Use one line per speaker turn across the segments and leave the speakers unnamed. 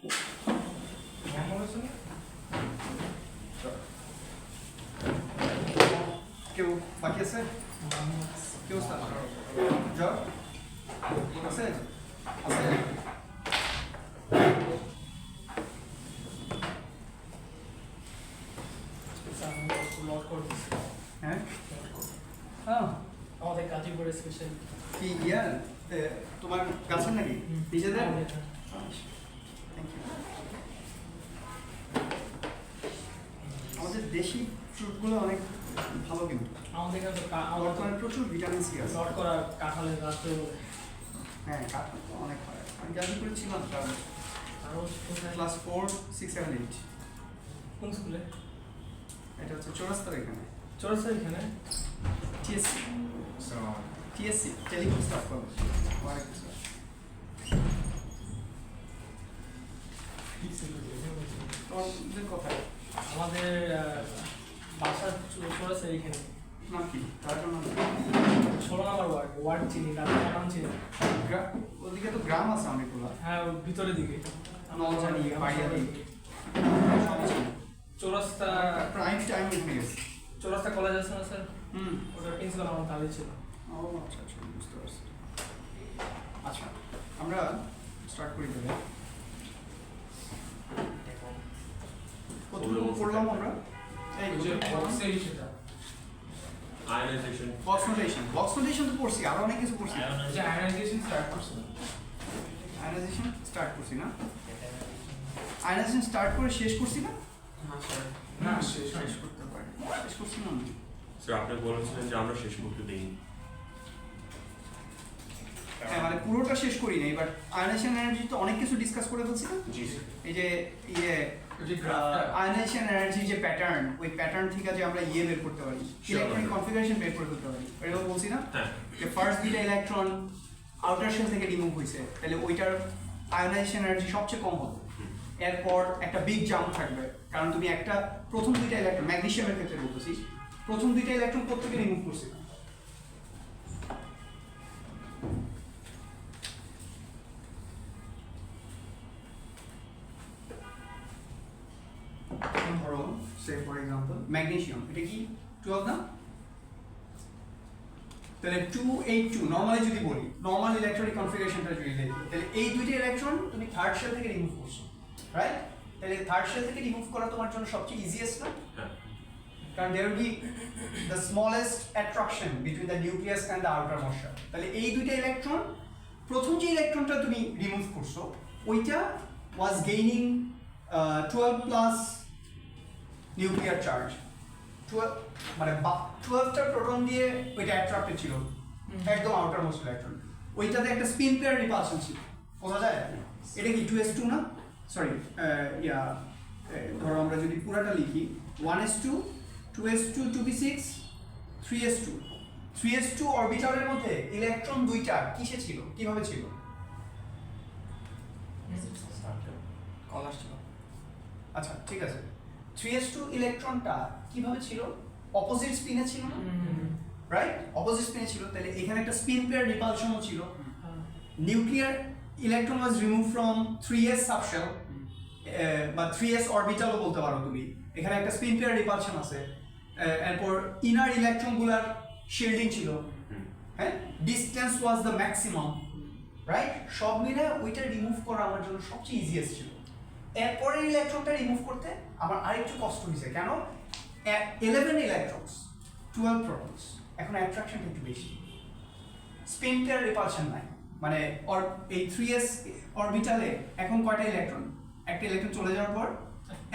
কেউ বাকি আছে? কেউ জ্বর আছে? আছে? হ্যাঁ
আমাদের গাজীপুরে স্পেশাল
কি ইয়ার তোমার গাছের নাকি নিজেদের? আমাদের দেশি ফ্রুটগুলো অনেক ভালো, কিন্তু
আমাদের কাছে
বর্তমানে প্রচুর ভিটামিন সি আছে।
লট করা কাঁঠালের গাছ তো
হ্যাঁ, কাঁঠাল তো অনেক হয়। আমি গাজীপুরে ছিলাম
আরও
ক্লাস 4, 6, 7, 8।
কোন স্কুলে?
এটা হচ্ছে চৌরাস্তার এখানে
চৌরাস্তার এখানে
TSC TSC telecom staff college. অনেক কিছু তোমাদের কোথায়?
আমাদের বাসা চৌরাস্তার এখানে
নাম কি? তার জন্য
16 নম্বর ওয়ার্ড চিনি নাম চিনি।
ওদিকে তো গ্রাম আছে অনেকগুলো।
হ্যাঁ, ভিতরের দিকে
নলজানি, পাইয়াদি, সব চিনি।
চৌরাস্তা
প্রাইম টাইম উঠে গেছে।
চৌরাস্তা কলেজ আছে না স্যার?
হুম,
ওটার প্রিন্সিপাল আমার তাহলে ছিল।
ও আচ্ছা আচ্ছা, বুঝতে পারছি। আচ্ছা, আমরা স্টার্ট করি তবে। কতটুকু পড়লাম আমরা? এই যে
আয়নাইজেশন,
বক্স নোটেশন তো পড়ছি, আরো অনেক কিছু পড়ছি।
আয়নাইজেশন স্টার্ট করছে
আয়নাইজেশন স্টার্ট করছি না? আয়নাইজেশন স্টার্ট করে শেষ করছি না?
না,
শেষ করতে পারি, শেষ করছি না আমি।
স্যার আপনি বলেছিলেন যে আমরা শেষ করতে দেইনি।
হ্যাঁ, মানে পুরোটা শেষ করি নাই, বাট আয়নাইজেশন এনার্জি তো অনেক কিছু ডিসকাস করে ফেলছি না?
জি স্যার।
এই যে আয়নাইজেশন এনার্জি যে প্যাটার্ন, ওই প্যাটার্ন থেকে যে আমরা বের করতে পারি, ইলেকট্রনিক কনফিগারেশন বের করে ফেলতে পারি। এটা বলছি না?
হ্যাঁ।
যে ফার্স্ট দুইটা ইলেকট্রন আউটার শেল থেকে রিমুভ হয়েছে, তাহলে ওইটার আয়নাইজেশন এনার্জি সবচেয়ে কম হবে। এরপর একটা বিগ জাম্প থাকবে, কারণ তুমি একটা প্রথম দুইটা ইলেকট্রন, ম্যাগনেসিয়ামের ক্ষেত্রে বলতেছি, প্রথম দুইটা ইলেকট্রন প্রত্যেকে রিমুভ করছে। ধরো সে ফর এক্সাম্পল ম্যাগনেসিয়াম, এটা কি 12 না? তাহলে 282 নরমালি যদি বলি, নরমাল ইলেকট্রনিক কনফিগারেশনটা যদি দেখি, তাহলে এই দুইটা ইলেকট্রন তুমি থার্ড শেল থেকে রিমুভ করছো, রাইট? তাহলে থার্ড শেল থেকে রিমুভ করা তোমার জন্য সবচেয়ে ইজিয়েস্ট না?
হ্যাঁ।
কারণ there will be the smallest attraction between the nucleus and the outermost shell. তাহলে এই দুইটা ইলেকট্রন, প্রথম যে ইলেকট্রনটা তুমি রিমুভ করছো, ওইটা was gaining 12 plus nuclear charge, 12 মানে 12টা প্রোটন দিয়ে ওইটা অ্যাট্রাক্টেড ছিল, একদম আউটার মোস্ট ইলেকট্রন। ওইটাতে একটা স্পিন পেয়ার রিপালশন ছিল, বোঝা যায়? এটা কি 2s2 না? সরি, ধরো আমরা যদি পুরাটা লিখি 1s2, 2s2, 2p6, 3s2, 3s2 অরবিটালের মধ্যে ইলেকট্রন দুইটা কিসে ছিল, কিভাবে ছিল? আচ্ছা ঠিক আছে, 3s2 ইলেকট্রনটা কিভাবে ছিল? অপোজিট স্পিনে ছিল না, রাইট? অপোজিট স্পিনে ছিল, তাহলে এখানে একটা স্পিন পেয়ার রিপালশনও ছিল। Nuclear electron was remove from 3s subshell বা 3s অরবিটালও বলতে পারো তুমি। এখানে একটা স্পিন পেয়ার রিপালশন আছে, এরপর ইনার ইলেকট্রনগুলোর শিল্ডিং ছিল, হ্যাঁ? Distance was the maximum, right? সব মিলে ওইটা রিমুভ করা আমার জন্য সবচেয়ে ইজিয়েস্ট ছিল। এরপরে ইলেকট্রনটা রিমুভ করতে আমার আরেকটু কষ্ট হয়েছে, কেন? 11 ইলেকট্রনস, 12 প্রোটনস, এখন অ্যাট্রাকশনটা একটু বেশি, স্পিন পেয়ার রিপালশন নাই। মানে এই 3s অরবিটালে এখন কয়টা ইলেকট্রন? একটা ইলেকট্রন চলে যাওয়ার পর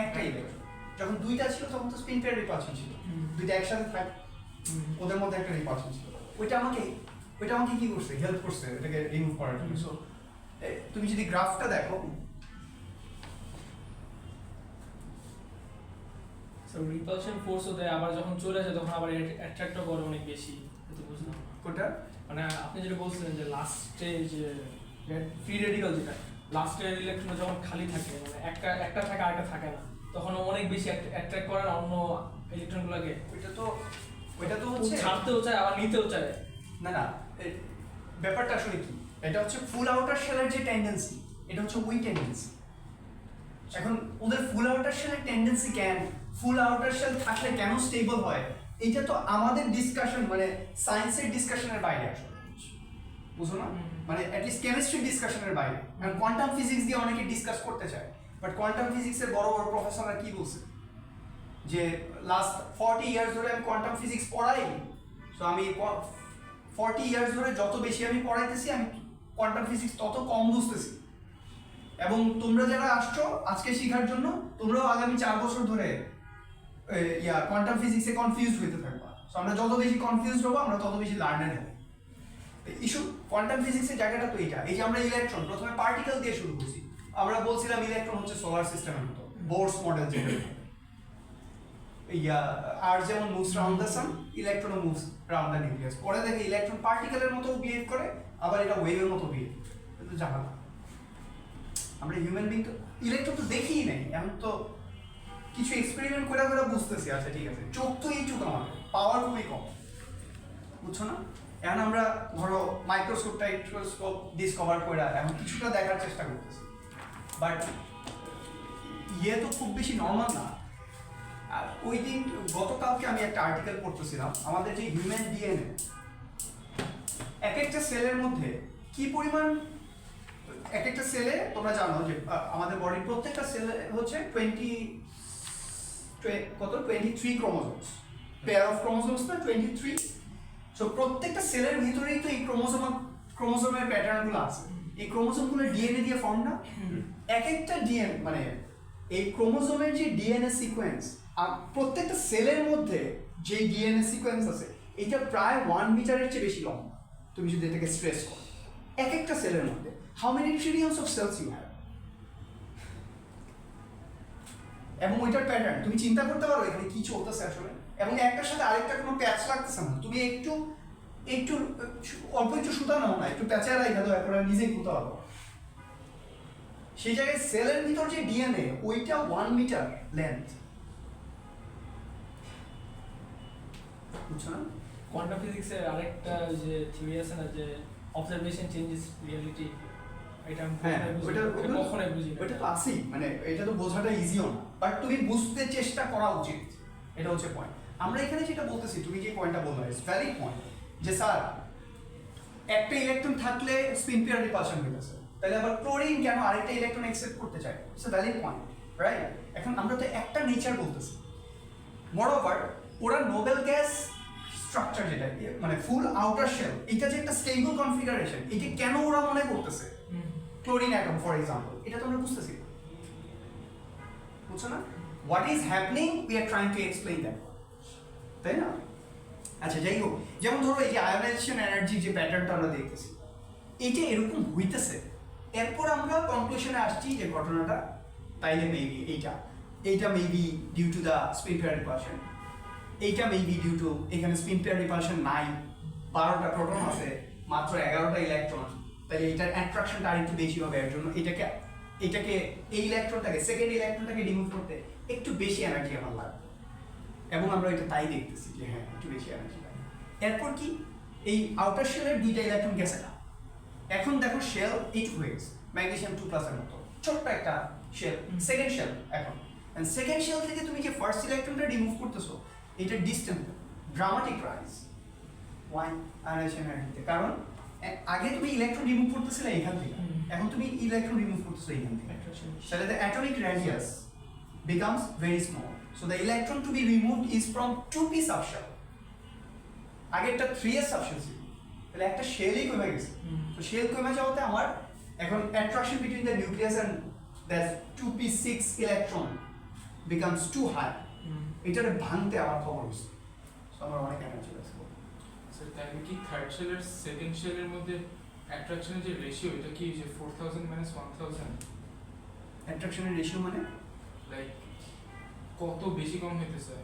একটা ইলেকট্রন। যখন দুইটা ছিল তখন তো স্পিন পেয়ার রিপালশন ছিল, দুইটা একসাথে থাকে, ওদের মধ্যে একটা রিপালশন ছিল। ওইটা আমাকে কি করছে? হেল্প করছে এটাকে রিমুভ করার জন্য। সো তুমি যদি গ্রাফটা দেখো,
সো রিপালশন ফোর্সও দেয়, আবার যখন চলে যায় তখন আবার অ্যাট্রাক্টও করে অনেক বেশি, এটা বুঝলাম।
কোনটা?
মানে আপনি যেটা বলছিলেন যে লাস্টে যে ফ্রি রেডিক্যাল, যেটা লাস্টের ইলেকট্রন যখন খালি থাকে, মানে একটা থাকে আরেকটা থাকে না, তখন অনেক বেশি অ্যাট্রাক্ট করে অন্য ইলেকট্রনগুলোকে।
ওইটা তো হচ্ছে
ছাড়তেও চায় আবার নিতেও চায়।
না, ব্যাপারটা আসলে কি? এটা হচ্ছে ফুল আউটার শেলের যে টেন্ডেন্সি, এটা হচ্ছে ওই টেন্ডেন্সি। এখন ওদের ফুল আউটার শেলের টেন্ডেন্সি কেন, ফুল আউটার শেল থাকলে কেন স্টেবল হয়, এটা তো আমাদের ডিসকাশন মানে সায়েন্সের ডিসকাশনের বাইরে আসলে, বুঝো না? মানে অ্যাটলিস্ট কেমিস্ট্রি ডিসকাশনের বাইরে। কারণ কোয়ান্টাম ফিজিক্স দিয়ে অনেকে ডিসকাস করতে চায়, বাট কোয়ান্টাম ফিজিক্সের বড় বড় প্রফেসররা কি বলছে যে লাস্ট 40 ইয়ার্স ধরে আমি কোয়ান্টাম ফিজিক্স পড়াই, সো আমি 40 ইয়ার্স ধরে যত বেশি আমি পড়াইতেছি আমি কোয়ান্টাম ফিজিক্স তত কম বুঝতেছি, এবং তোমরা যারা আসছো আজকে শেখার জন্য তোমরাও আগামী 4 বছর ধরে কোয়ান্টাম ফিজিক্সে কনফিউজড হইতে থাকবা। সো আমরা যত বেশি কনফিউজড হবো আমরা তত বেশি লার্নার হবো। ইস্যু কোয়ান্টাম ফিজিক্সের জায়গাটা তো এইটা, এই যে আমরা ইলেকট্রন প্রথমে পার্টিকেল দিয়ে শুরু করছি, আমরা বলছিলাম ইলেকট্রন হচ্ছে সোলার সিস্টেমের মতো, বোরস মডেল যেটা, আর যেমন moves round the sun, electron moves round the nucleus. পরে দেখে ইলেকট্রন পার্টিকেলের মতো বিহেভ করে, আবার এটা ওয়েভের মতো বিহেভ, কিন্তু জানা না। আমরা হিউম্যান বিং তো ইলেকট্রন তো দেখিই নাই, এখন তো কিছু এক্সপেরিমেন্ট করে করে বুঝতেছি। আচ্ছা ঠিক আছে, চোখ তো এইটুকু আমাদের, পাওয়ার খুবই কম, বুঝছো না? এখন আমরা ধরো মাইক্রোস্কোপ টাইক্রোস্কোপ ডিসকভার করে এখন কিছুটা দেখার চেষ্টা করতেছি, বাট ইয়ে তো খুব বেশি নর্মাল না। আর ওই দিন গতকালকে আমি একটা আর্টিকেল পড়তেছিলাম, আমাদের যে হিউম্যান ডিএনএ, এক একটা সেলের মধ্যে কি পরিমাণ, এক একটা সেলে তোমরা জানো যে আমাদের বডির প্রত্যেকটা সেলে হচ্ছে 23 ক্রোমোজোমস, পেয়ার অফ ক্রোমোজোমস না 23। সো প্রত্যেকটা সেলের ভিতরেই তো এই ক্রোমোজোমের প্যাটার্নগুলো আছে, এই ক্রোমোজোমগুলো ডিএনএ দিয়ে ফর্ম না। এক একটা ডিএনএ মানে এই ক্রোমোজোমের যে ডিএনএ সিকোয়েন্স, প্রত্যেকটা সেলের মধ্যে যে ডিএনএ সিকোয়েন্স আছে এটা প্রায় 1 মিটারের চেয়ে বেশি লম্বা। তুমি যদি এটাকে স্ট্রেস করো এক একটা সেলের মধ্যে, how many trillions of cells you have, এবং ওইটার প্যাটার্ন তুমি চিন্তা করতে পারো এখানে কি চলতেছে আসলে, এবং একটার সাথে আরেকটা কোনো প্যাচ লাগতেছে না। তুমি একটু একটু অল্প একটু সুতা নাও না, একটু প্যাচা রাখা দাও, এরপরে নিজেই খুঁতে পারবো। সেই জায়গায় সেলের ভিতর যে ডিএনএ ওইটা 1 মিটার লেন্থ, বুঝছো না?
কোয়ান্টাম ফিজিক্সের আরেকটা যে থিওরি আছে না, যে অবজারভেশন চেঞ্জেস রিয়েলিটি, এটা আমি কখনোই বুঝি না।
ওইটা তো আছেই, মানে এটা তো বোঝাটা ইজিও না, বাট তুমি বুঝতে চেষ্টা করা উচিত, এটা হচ্ছে পয়েন্ট। আমরা এখানে যেটা বলতেছি, তুমি যে পয়েন্টটা বললে ইটস ভ্যালিড পয়েন্ট, যে স্যার একটা ইলেকট্রন থাকলে স্পিন পেয়ার রিপালশন হইতেছে, তাহলে আবার ক্লোরিন কেন আরেকটা ইলেকট্রন অ্যাকসেপ্ট করতে চায়? It's a valid point, right? এখন আমরা তো একটা নেচার বলতেছি, মোরওভার ওরা নোবেল গ্যাস স্ট্রাকচার যেটা মানে ফুল আউটার শেল, এটা যে একটা স্টেবল কনফিগারেশন, এটা কেন ওরা মনে করতেছে ক্লোরিন অ্যাটম ফর এক্সাম্পল, এটা তো আমরা বুঝতেছি, বুঝছো না? What is happening we are trying to explain that, তাই না? আচ্ছা যাই হোক, যেমন ধরো এই যে আয়োনাইজেশন এনার্জি যে প্যাটার্নটা আমরা দেখতেছি, এইটা এরকম হইতেছে, এরপর আমরা কনক্লুশনে আসছি যে ঘটনাটা তাইলে মেবি এইটা maybe due to the spin pair repulsion, এইটা মেবি ডিউ টু এখানে স্পিন পেয়ার রিপালশন নাই, 12টা প্রোটন আছে মাত্র 11টা ইলেকট্রন, তাহলে এটার অ্যাট্রাকশনটা আরেকটু বেশি হবে, এর জন্য এটাকে এই ইলেকট্রনটাকে সেকেন্ড ইলেকট্রনটাকে রিমুভ করতে একটু বেশি এনার্জি আমার লাগবে, এবং আমরা এটা তাই দেখতেছি যে হ্যাঁ একটু বেশি এনার্জি লাগে। এরপর কি এই আউটার শেলের 2টা ইলেকট্রন গেছে না, এখন দেখো শেল 8 হয়ে গেছে, ম্যাগনেসিয়াম 2+ এর মতো ছোট্ট একটা শেল, সেকেন্ড শেল। এখন সেকেন্ড শেল থেকে তুমি যে ফার্স্ট ইলেকট্রনটা রিমুভ করতেছো, এটা distance dramatic rise one ionization এনার্জিতে, কারণ আগে তুমি ইলেকট্রন রিমুভ করতেছিলে এখান থেকে, এখন তুমি ইলেকট্রন রিমুভ করতেছো এখান থেকে, তাহলে the atomic radius becomes very small, so the electron to be removed is from 2p subshell, আগে একটা 3s subshell ছিল, তাহলে একটা শেলই কমে গেছে। তো শেল কমে যাওয়াতে আমার এখন attraction between the nucleus and that 2p6 electron becomes too high, এটারে ভাঙতে আমার খবর হচ্ছে, সো আমার অনেক এনার্জি লস হবে।
স্যার তাহলে কি থার্ড শেলের সেকেন্ড শেলের মধ্যে অ্যাট্রাকশনের যে রেশিও, এটা কি যে 4000 - 1000,
অ্যাট্রাকশনের রেশিও মানে
লাইক কত বেশি কম হইতেছে?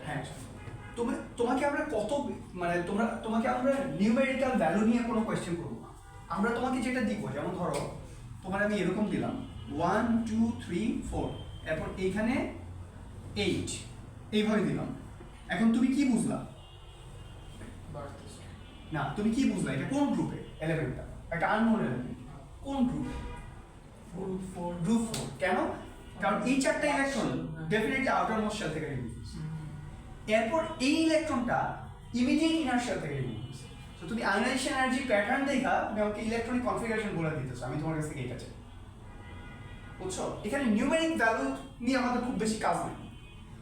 হ্যাঁ, তোমাকে আমরা কত মানে তোমাকে আমরা নিউমেরিক্যাল ভ্যালু নিয়ে কোনো কোয়েশ্চেন করবো না, আমরা তোমাকে যেটা দিব, যেমন ধরো তোমার আমি এরকম দিলাম 1 2 3 4, এরপর এইখানে 8, এইভাবে দিলাম। এখন তুমি কি বুঝলা?
বাড়তেছে
না, তুমি কি বুঝলা এটা কোন গ্রুপে এলিমেন্টটা? একটা আননোন এলিমেন্ট, কোন গ্রুপে? গ্রুপ 4 কেন? কারণ এই চারটা electron definitely outermost shell থেকে রিমুভ হচ্ছে। এরপর এই ইলেকট্রনটা ইমিডিয়েট ইনার শেল থেকে রিমুভ হচ্ছে। তো তুমি আয়োনাইজেশন এনার্জি প্যাটার্ন দেখা তুমি আমাকে ইলেকট্রনিক কনফিগারেশন বলে দিতেছো, আমি তোমার কাছ থেকে এটা চাই। বুঝছো? এখানে নিউমেরিক ভ্যালু নিয়ে আমাদের খুব বেশি কাজ নেই,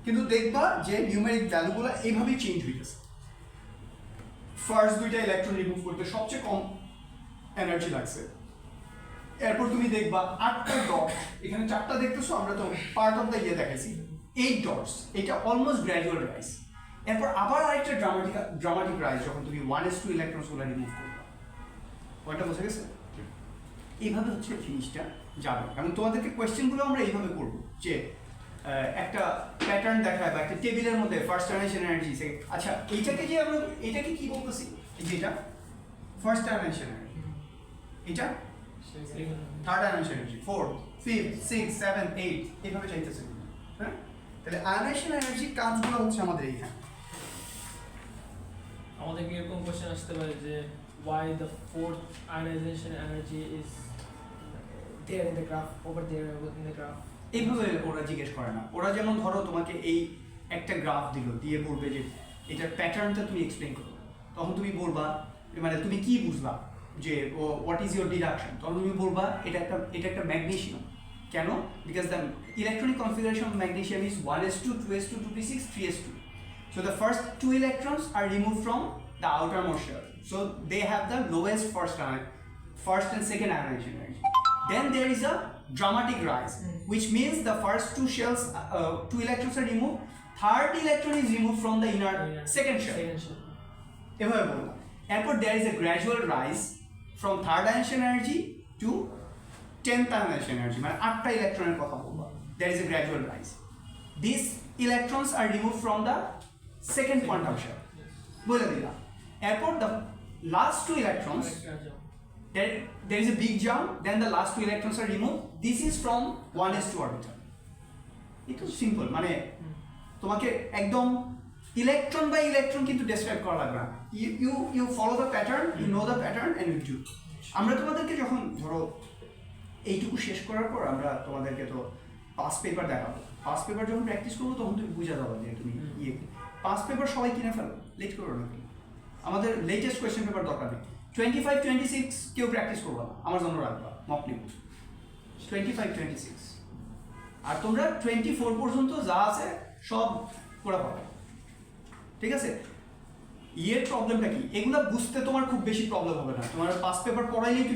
কিন্তু দেখবা যে নিউমেরিক ভ্যালুগুলো এইভাবেই চেঞ্জ হইতেছে। ফার্স্ট দুইটা ইলেকট্রন রিমুভ করতে সবচেয়ে কম এনার্জি লাগছে। এরপর তুমি দেখবা 8টা ডট, এখানে 4টা দেখতেছো, আমরা তো পার্ট অফ দ্য ইয়ে দেখাইছি 8 ডটস, এটা অলমোস্ট গ্র্যাজুয়াল রাইজ। এরপর আবার আরেকটা ড্রামাটিক রাইজ যখন তুমি 1s2 ইলেকট্রনসগুলো রিমুভ করবা। পয়েন্টটা বোঝা গেছে? এইভাবে হচ্ছে জিনিসটা যাবে, এবং তোমাদেরকে কোয়েশ্চেনগুলো আমরা এইভাবে করব যে একটা প্যাটার্ন দেখায় বা একটা টেবিলের মধ্যে ফার্স্ট ডাইমেনশন এনার্জি। আচ্ছা এইটাকে যে আমরা এটাকে কি বলতেছি, এই যে এটা ফার্স্ট ডাইমেনশন এনার্জি, এটা third dimension energy, 4th 5th 6th 7th 8th এইভাবে চাইতেছে। হ্যাঁ, তাহলে আয়োনাইজেশন এনার্জি কাজগুলো হচ্ছে আমাদের এইখানে।
আমাদের কি এরকম কোশ্চেন আসতে পারে যে why the fourth ionization energy is there in the graph, over there in the graph?
এইভাবে ওরা জিজ্ঞেস করে না, ওরা যেমন ধরো তোমাকে এই একটা গ্রাফ দিল, দিয়ে বলবে যে এটার প্যাটার্নটা তুমি এক্সপ্লেইন করো, তখন তুমি বলবা মানে তুমি কি বুঝবা যে হোয়াট ইজ ইউর ডিডাকশন, তখন তুমি বলবা এটা একটা ম্যাগনেসিয়াম। কেন? Because the electronic configuration of magnesium is 1s2 2s2 2p6 3s2. So the first 2 electrons are removed from the outermost shell, so they have the lowest first and second ionization energy. Then there is a dramatic rise, which means the first 2 shells 2 electrons are removed, third electron is removed from the inner second shell. এভাবে বললাম। এরপর there is a gradual rise from third ionization energy to 10th ionization energy, মানে 8টা ইলেকট্রনের কথা বলবো। There is a gradual rise. These electrons are removed from the second quantum shell, বলে দিলাম। এরপর the last 2 electrons, there is a big jump, then the last 2 electrons are removed. This is from 1s2 orbital. এটা simple, মানে তোমাকে একদম electron by electron কিন্তু describe করা লাগবে না। You follow the pattern, you know the pattern and you do. আমরা তোমাদেরকে যখন ধরো এইটুকু শেষ করার পর আমরা তোমাদেরকে তো পাস পেপার দেখাবো। পাস পেপার যখন প্র্যাকটিস করবো তখন তুমি বুঝে যাবো যে তুমি ইয়ে পাস পেপার সবাই কিনে ফেলো, লেট করো না। আমাদের লেটেস্ট কোয়েশ্চেন পেপার দরকার নেই। 25 26 কেউ প্র্যাকটিস করবো না, আমার জন্য রাখবা মক নিব 25 26, আর তোমরা 24 পর্যন্ত যা আছে সব পড়া পাবে। ঠিক আছে? ইয়ের প্রবলেমটা কি, এগুলো বুঝতে তোমার খুব বেশি প্রবলেম হবে না। তোমার পাস পেপার পড়াইলেই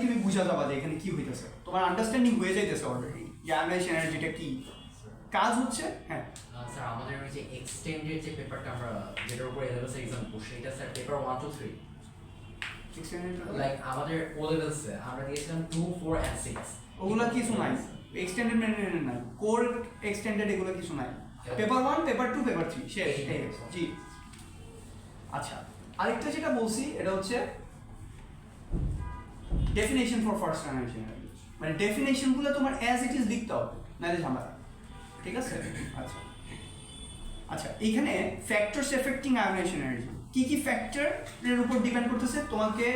তুমি বুঝা যাবা যে এখানে কি হইতেছে, তোমার আন্ডারস্ট্যান্ডিং হয়ে যাইতেছে অলরেডি যে আয়োনাইজেশন এনার্জিটা কি কাজ হচ্ছে। হ্যাঁ
স্যার, আমাদের ওই যে এক্সটেন্ডেড যে পেপারটা আমরা যেটার উপর এলএলএস এক্সাম করছি, এটা স্যার পেপার 1 2 3, লাইক আমাদের ও লেভেলসে আমরা দিয়েছিলাম 2 4 and 6।
ওগুলা কিছু নাই, এক্সটেন্ডেড মেনে নাই, কোর এক্সটেন্ডেড এগুলো কিছু নাই। পেপার 1 পেপার 2 পেপার 3 শেষ। জি আচ্ছা, আরেকটা যেটা বলছি এটা হচ্ছে definition for first ionization energy, মানে ডেফিনেশনগুলো তোমার অ্যাজ ইট ইজ লিখতে হবে, নাহলে ঝামেলা। ঠিক আছে? আচ্ছা আচ্ছা, এখানে ফ্যাক্টরস এফেক্টিং আয়োনাইজেশন এনার্জি কি কি ফ্যাক্টরের উপর ডিপেন্ড করতেছে, তোমাকে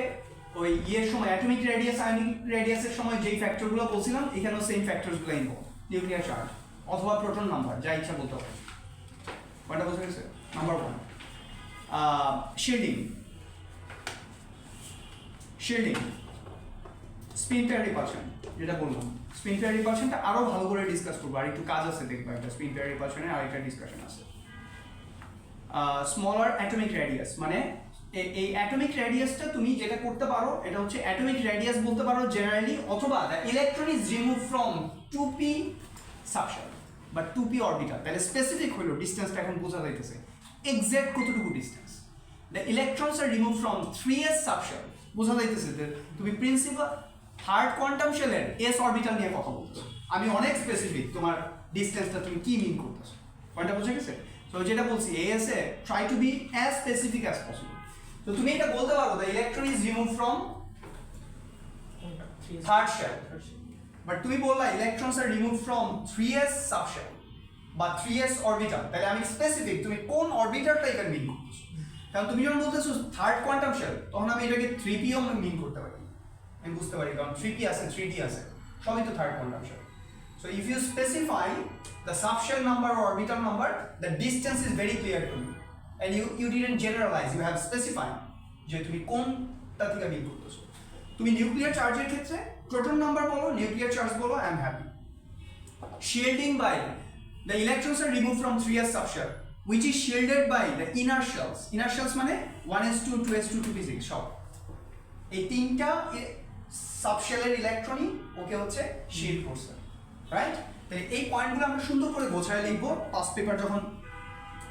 ওই ইয়ের সময় অ্যাটমিক রেডিয়াস আয়নিক রেডিয়াসের সময় যেই ফ্যাক্টরগুলো বলছিলাম এখানেও সেম ফ্যাক্টরসগুলো ইনভলভ, নিউক্লিয়ার চার্জ অথবা প্রোটন নাম্বার, যা ইচ্ছা বলতে হবে। কয়টা বোঝা গেছে? Number 1 shielding, spin pair repulsion, যেটা বললাম স্পিন পেয়ার রিপালশনটা আরো ভালো করে ডিসকাস করবো, আর একটু কাজ আছে দেখবো, একটা স্পিন পেয়ার রিপালশনের আরেকটা ডিসকাশন আছে। স্মলার অ্যাটমিক রেডিয়াস, মানে এই অ্যাটমিক রেডিয়াসটা তুমি যেটা করতে পারো এটা হচ্ছে অ্যাটমিক রেডিয়াস বলতে পারো জেনারেলি, অথবা the electron is remove from 2p subshell বা 2p অরবিটাল। তাহলে স্পেসিফিক হলো ডিসটেন্সটা এখন বোঝা যাইতেছে এক্সাক্ট কতটুকু distance. The electrons are remove from 3s subshell, বোঝা যাইতেছে যে তুমি প্রিন্সিপাল থার্ড কোয়ান্টাম শেলের এস অরবিটাল নিয়ে কথা বলছো। আমি অনেক স্পেসিফিক, তোমার ডিসটেন্সটা তুমি কি মিন করতেছো, পয়েন্টটা বোঝা গেছে? সো যেটা বলছি as a try to be as specific as possible. তো তুমি এটা বলতে পারো the electron is remove from third shell, but তুমি বললা electrons are remove from 3s subshell বা 3s অরবিটাল, তাহলে আমি স্পেসিফিক তুমি কোন অরবিটালটা এখানে মিন করতেছো। কারণ তুমি যখন বলতেছো থার্ড কোয়ান্টাম শেল, তখন আমি এটাকে 3p ও মিন করতে পারি, আমি বুঝতে পারি, কারণ 3p আছে 3d আছে, সবই তো third quantum shell. So if you specify the subshell number or orbital number, the distance is very clear to you, and you didn't generalize, you have specified যে তুমি কোনটা থেকে বিল করতেছো। তুমি নিউক্লিয়ার চার্জের ক্ষেত্রে প্রোটন নাম্বার বলো, নিউক্লিয়ার চার্জ বলো, I am happy. Shielding by the electrons are removed from 3s subshell, which is shielded by the inner shells. Inner shells মানে 1s2, 2s2, 2p6 সব। এই তিনটা সাবশেলের ইলেকট্রনই ওকে হচ্ছে শিল্ড করছে, রাইট? তাহলে এই পয়েন্টগুলো আমরা সুন্দর করে গোছায় লিখবো, পাস্ট পেপার যখন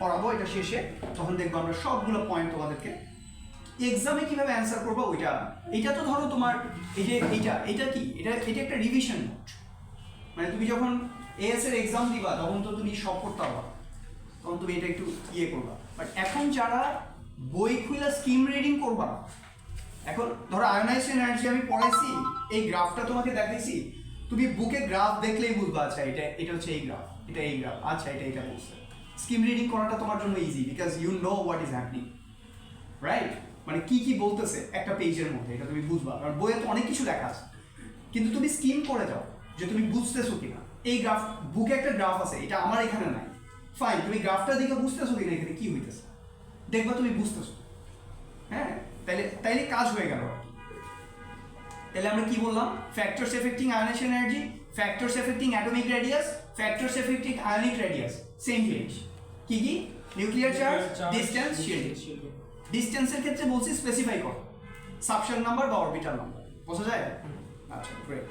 পড়াবো এটা শেষে, তখন দেখবো আমরা সবগুলো পয়েন্ট তোমাদেরকে এক্সামে কিভাবে অ্যান্সার করবো ওইটা। এটা তো ধরো তোমার এই যে এটা কি, এটা একটা রিভিশন নোট, মানে তুমি যখন এএস এর এক্সাম দিবা তখন তো তুমি সব করতে পারবা, তখন তুমি এটা একটু করবা। বাট এখন যারা বই খুলে স্কিম রিডিং করবা, এখন ধরো আয়োনাইজড এনার্জি আমি পড়াইছি, এই গ্রাফটা তোমাকে দেখাইছি, তুমি বুকে গ্রাফ দেখলেই বুঝবা আচ্ছা এটা হচ্ছে এই গ্রাফ, এটা এই গ্রাফ, আচ্ছা এটা বলছে। স্কিম রিডিং করাটা তোমার জন্য easy, because you know what is happening, right? মানে কি বলতেছে একটা পেজের মধ্যে এটা তুমি বুঝবা, কারণ বইয়ে তো অনেক কিছু লেখা আছে, কিন্তু তুমি স্কিম করে যাও যে তুমি বুঝতেছো কিনা। এই গ্রাফ বুকে একটা গ্রাফ আছে, এটা আমার এখানে নাই, ফাইন, তুমি গ্রাফটা দেখে বুঝতেছো কিনা এখানে কি হইতেছে, দেখবা তুমি বুঝতেছো, হ্যাঁ? তাইলে কাজ হয়ে গেল। তাহলে আমরা কি বললাম? Factors affecting ionization energy, factors affecting atomic radius, factors affecting ionic radius, same জিনিস। কি নিউক্লিয়ার চার্জ, ডিসটেন্স, শিল্ডিং। ডিসটেন্সের ক্ষেত্রে বলছি স্পেসিফাই করো, সাবশেল নাম্বার বা অরবিটাল নাম্বার, বোঝা যায়? আচ্ছা, গ্রেট।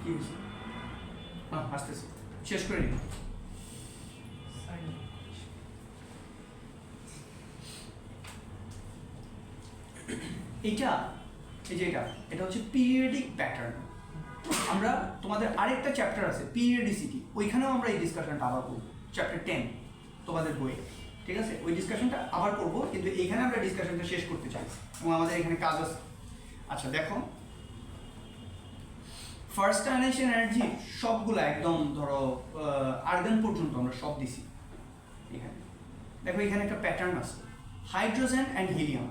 কি হয়েছে? আসতেছি, শেষ করে নিন। এটা হচ্ছে পিরিয়ডিক প্যাটার্ন। আমরা তোমাদের আরেকটা চ্যাপ্টার আছে পিরিয়ডিসিটি, ওইখানেও আমরা এই ডিসকাশনটা আবার করবো, চ্যাপ্টার 10 তোমাদের বইয়ে, ঠিক আছে? ওই ডিসকাশনটা আবার করবো, কিন্তু এখানে আমরা ডিসকাশনটা শেষ করতে চাই এবং আমাদের এখানে কাজ আছে। আচ্ছা দেখো, ফার্স্ট আয়োনাইজেশন এনার্জি সবগুলো একদম ধরো আর্গন পর্যন্ত আমরা সব দিছি। এখানে দেখো, এখানে একটা প্যাটার্ন আছে, hydrogen and helium.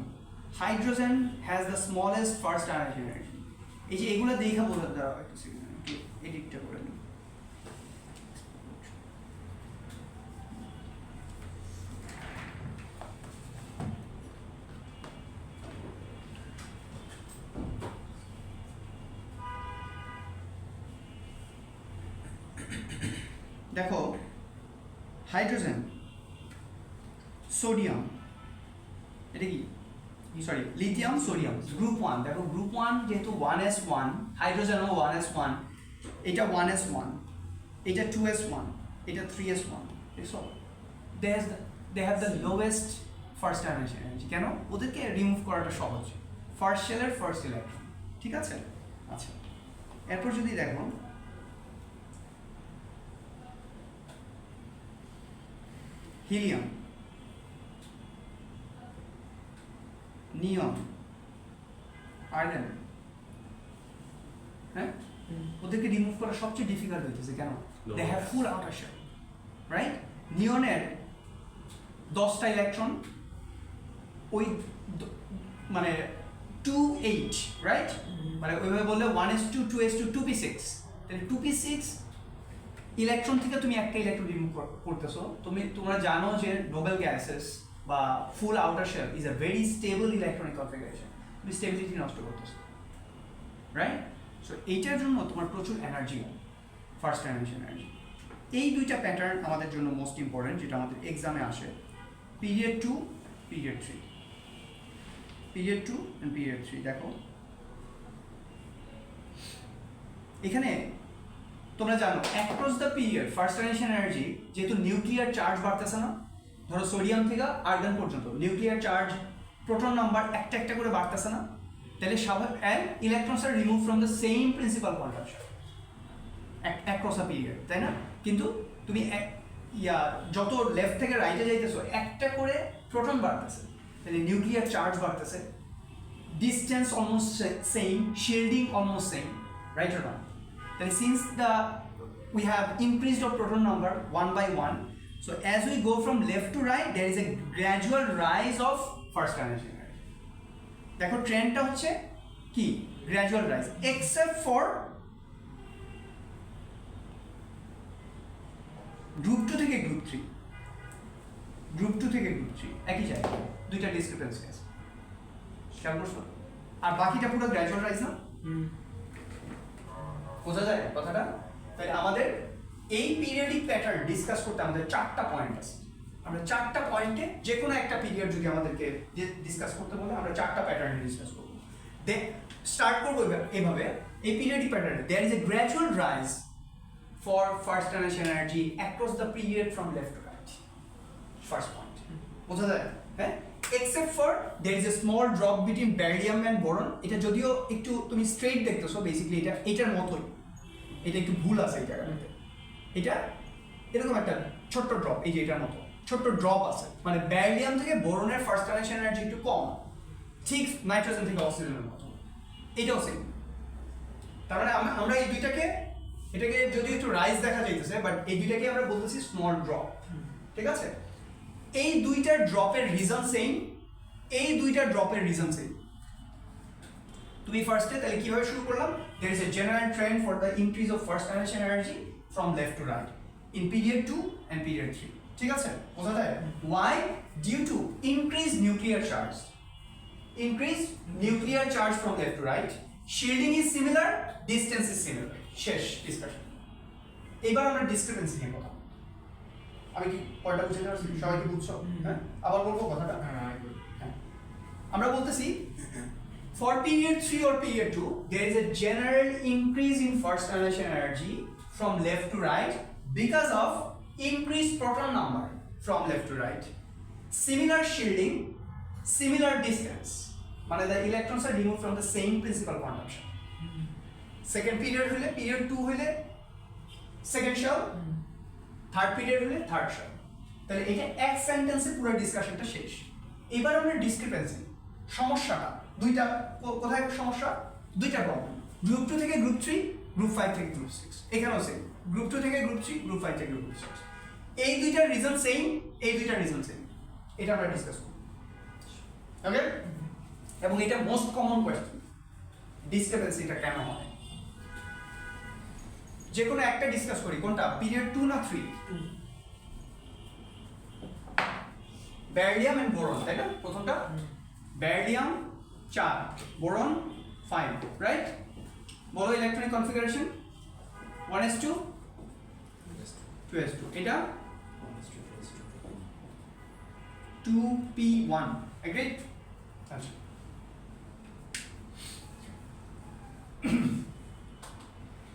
Hydrogen has the smallest first ionization energy. এই যে এগুলো দেখা বোঝার দ্বারা একটু এডিটটা করে নিই। দেখো, হাইড্রোজেন, সোডিয়াম, এটা কি, সরি লিথিয়াম, সোডিয়াম, গ্রুপ 1। দেখো গ্রুপ 1 যেহেতু 1s1, হাইড্রোজেনও 1s1, এটা 1s1, এটা 2s1, এটা 3s1, দেখছো? They have the lowest first ionization energy. কেন? ওদেরকে রিমুভ করাটা সহজ, ফার্স্ট শেলের ফার্স্ট ইলেকট্রন, ঠিক আছে? আচ্ছা, এরপর যদি দেখো হিলিয়াম, নিয়ন, আর্গন, হ্যাঁ, ওদেরকে রিমুভ করা সবচেয়ে ডিফিকাল্ট হইতেছে। কেন? They have full outer shell, right? নিয়নের 10টা ইলেকট্রন, ওই মানে 2-8, রাইট? মানে ওইভাবে বললে 1s2, 2s2, 2p6, তাহলে 2p6 ইলেকট্রন থেকে তুমি একটা ইলেকট্রন রিমুভ করতেছো। তোমরা জানো যে নোবেল গ্যাসেস বা full outer shell is a very stable electronic configuration, তুমি স্টেবিলিটি নষ্ট করতেছো, রাইট? সো এইটার জন্য তোমার প্রচুর এনার্জি, ফার্স্ট আয়োনাইজেশন এনার্জি। এই দুইটা প্যাটার্ন আমাদের জন্য মোস্ট ইম্পর্টেন্ট, যেটা আমাদের এক্সামে আসে, period 2, period 3, period 2 and period 3। দেখো এখানে তোমরা জানো across the period first ionization energy, যেহেতু নিউক্লিয়ার চার্জ বাড়তেছে না, ধরো সোডিয়াম থেকে আর্গন পর্যন্ত নিউক্লিয়ার চার্জ, প্রোটন নাম্বার একটা করে বাড়তেছে না, তাহলে স্বাভাবিক electrons are remove from the same principal quantum shell across a period, তাই না? কিন্তু তুমি যত লেফট থেকে রাইটে যাইতেছো একটা করে প্রোটন বাড়তেছে, তাহলে নিউক্লিয়ার চার্জ বাড়তেছে, distance almost same, shielding almost same, right or not? Then since we have increased our proton number 1 by 1, So as we go from left to right, there is a gradual rise of first energy. দেখো ট্রেন্ডটা হচ্ছে কি gradual rise except for group 2 থেকে group 3 group 2 থেকে group 3 একই জায়গায় দুইটা discrepancy আছে খেয়াল করছো আর বাকিটা পুরো গ্র্যাজুয়াল রাইজ না বোঝা যায় কথাটা তাই আমাদের এই পিরিয়ডিক প্যাটার্ন ডিসকাস করতে আমাদের 4টা পয়েন্ট আছে আমরা 4টা পয়েন্টে যে কোনো একটা পিরিয়ড যদি আমাদেরকে ডিসকাস করতে বলে আমরা 4টা প্যাটার্নে ডিসকাস করব দেন স্টার্ট করব এভাবে এই পিরিয়ডিক প্যাটার্নে there is a gradual rise for first generation energy across the period from left to right first point বোঝা যায় হ্যাঁ except for there is a small drop between barium and boron এটা যদিও একটু তুমি স্ট্রেট দেখতেছো basically এটার মতোই এটা একটু ভুল আছে এই জায়গাটাতে এটা এরকম একটা ছোট্ট ড্রপ এই যে এটার মতো ছোট্ট ড্রপ আছে মানে ব্যারিয়াম থেকে বোরনের ফার্স্ট জেনারেশন এনার্জি একটু কম ঠিক নাইট্রোজেন থেকে অক্সিজেনের মতো এটাও সেম তার মানে আমরা এই দুইটাকে এটাকে যদি একটু রাইজ দেখা যাইতেছে বাট এই দুইটাকে আমরা বলতেছি স্মল ড্রপ ঠিক আছে এই দুইটার ড্রপের রিজন সেম এই দুইটার ড্রপের রিজন সেম তুমি ফার্স্টে তাহলে কিভাবে শুরু করলাম there is a general trend for the increase of first generation energy from left to right in period 2 and period 3 ঠিক আছে বোঝা যায় why due to increased nuclear charge from left to right shielding is similar distance is similar শেষ discussion এবার আমরা discrepancy নিয়ে কথা আমি কি পয়েন্টটা বুঝতে পারছি সবাই কি বুঝছো হ্যাঁ আবার বলবো কথাটা হ্যাঁ আমরা বলতেছি for period 3 or period 2 there is a general increase in first generation energy from left to right because of increased proton number from left to right similar shielding similar distance মানে the electrons are removed from the same principal quantum shell second period হলে period 2 হলে second shell third period হলে third shell তাহলে এটা এক সেন্টেন্সে পুরো ডিসকাশনটা শেষ এবার আমরা ডিসক্রিপেন্সি সমস্যাটা দুইটা কোথায় সমস্যা দুইটা প্রবলেম গ্রুপ 2 থেকে গ্রুপ 3 গ্রুপ 5 থেকে গ্রুপ 6 এখানেও সেম গ্রুপ 2 থেকে গ্রুপ 3 গ্রুপ 5 থেকে গ্রুপ 6 এই দুইটার রিজন সেম এই দুইটার রিজন সেম এটা আমরা ডিসকাস করব ওকে এবং এটা মোস্ট কমন কোশ্চেন ডিসক্রিপেন্সিটা কেন হয় যে কোনো একটা ডিসকাস করি কোনটা পিরিয়ড 2 না 3 ব্যারিয়াম এন্ড বোরন তাই না প্রথমটা ব্যারিয়াম 4 boron 5 right বলো ইলেকট্রনিক কনফিগারেশন 1s2 2s2 এটা 2p1 agreed আচ্ছা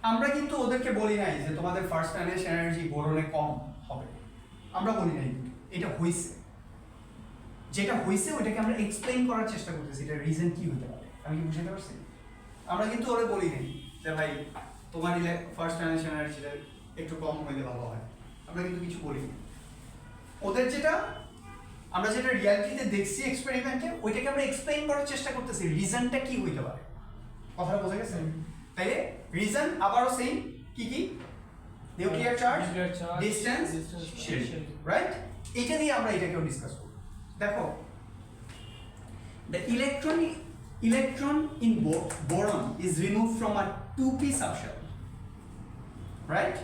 আমরা কিন্তু ওদেরকে বলি নাই যে তোমাদের ফার্স্ট জেনারেশন এনার্জি বোরনে কম হবে আমরা বলি নাই এটা হইছে যেটা হইছে ওটাকে আমরা এক্সপ্লেইন করার চেষ্টা করতেছি এটা রিজন কি হতে পারে আমি কি বুঝতে পারছি আমরা কিন্তু ওরে বলি নাই যে ভাই তোমার ফার্স্ট জেনারেশন এনার্জিটা একটু কম হইলে ভালো হয় আমরা কিন্তু কিছু বলি না ওদের যেটা আমরা যেটা রিয়ালিটিতে দেখছি এক্সপেরিমেন্টে ওইটাকে আমরা এক্সপ্লেইন করার চেষ্টা করতেছি রিজনটা কি হইতে পারে কথাটা বোঝা গেছে তাইলে রিজন আবারও সেম কি কি nuclear charge distance shield right এটা দিয়ে আমরা এটাকেও ডিসকাস করব দেখো the electron in boron is removed from a 2p subshell right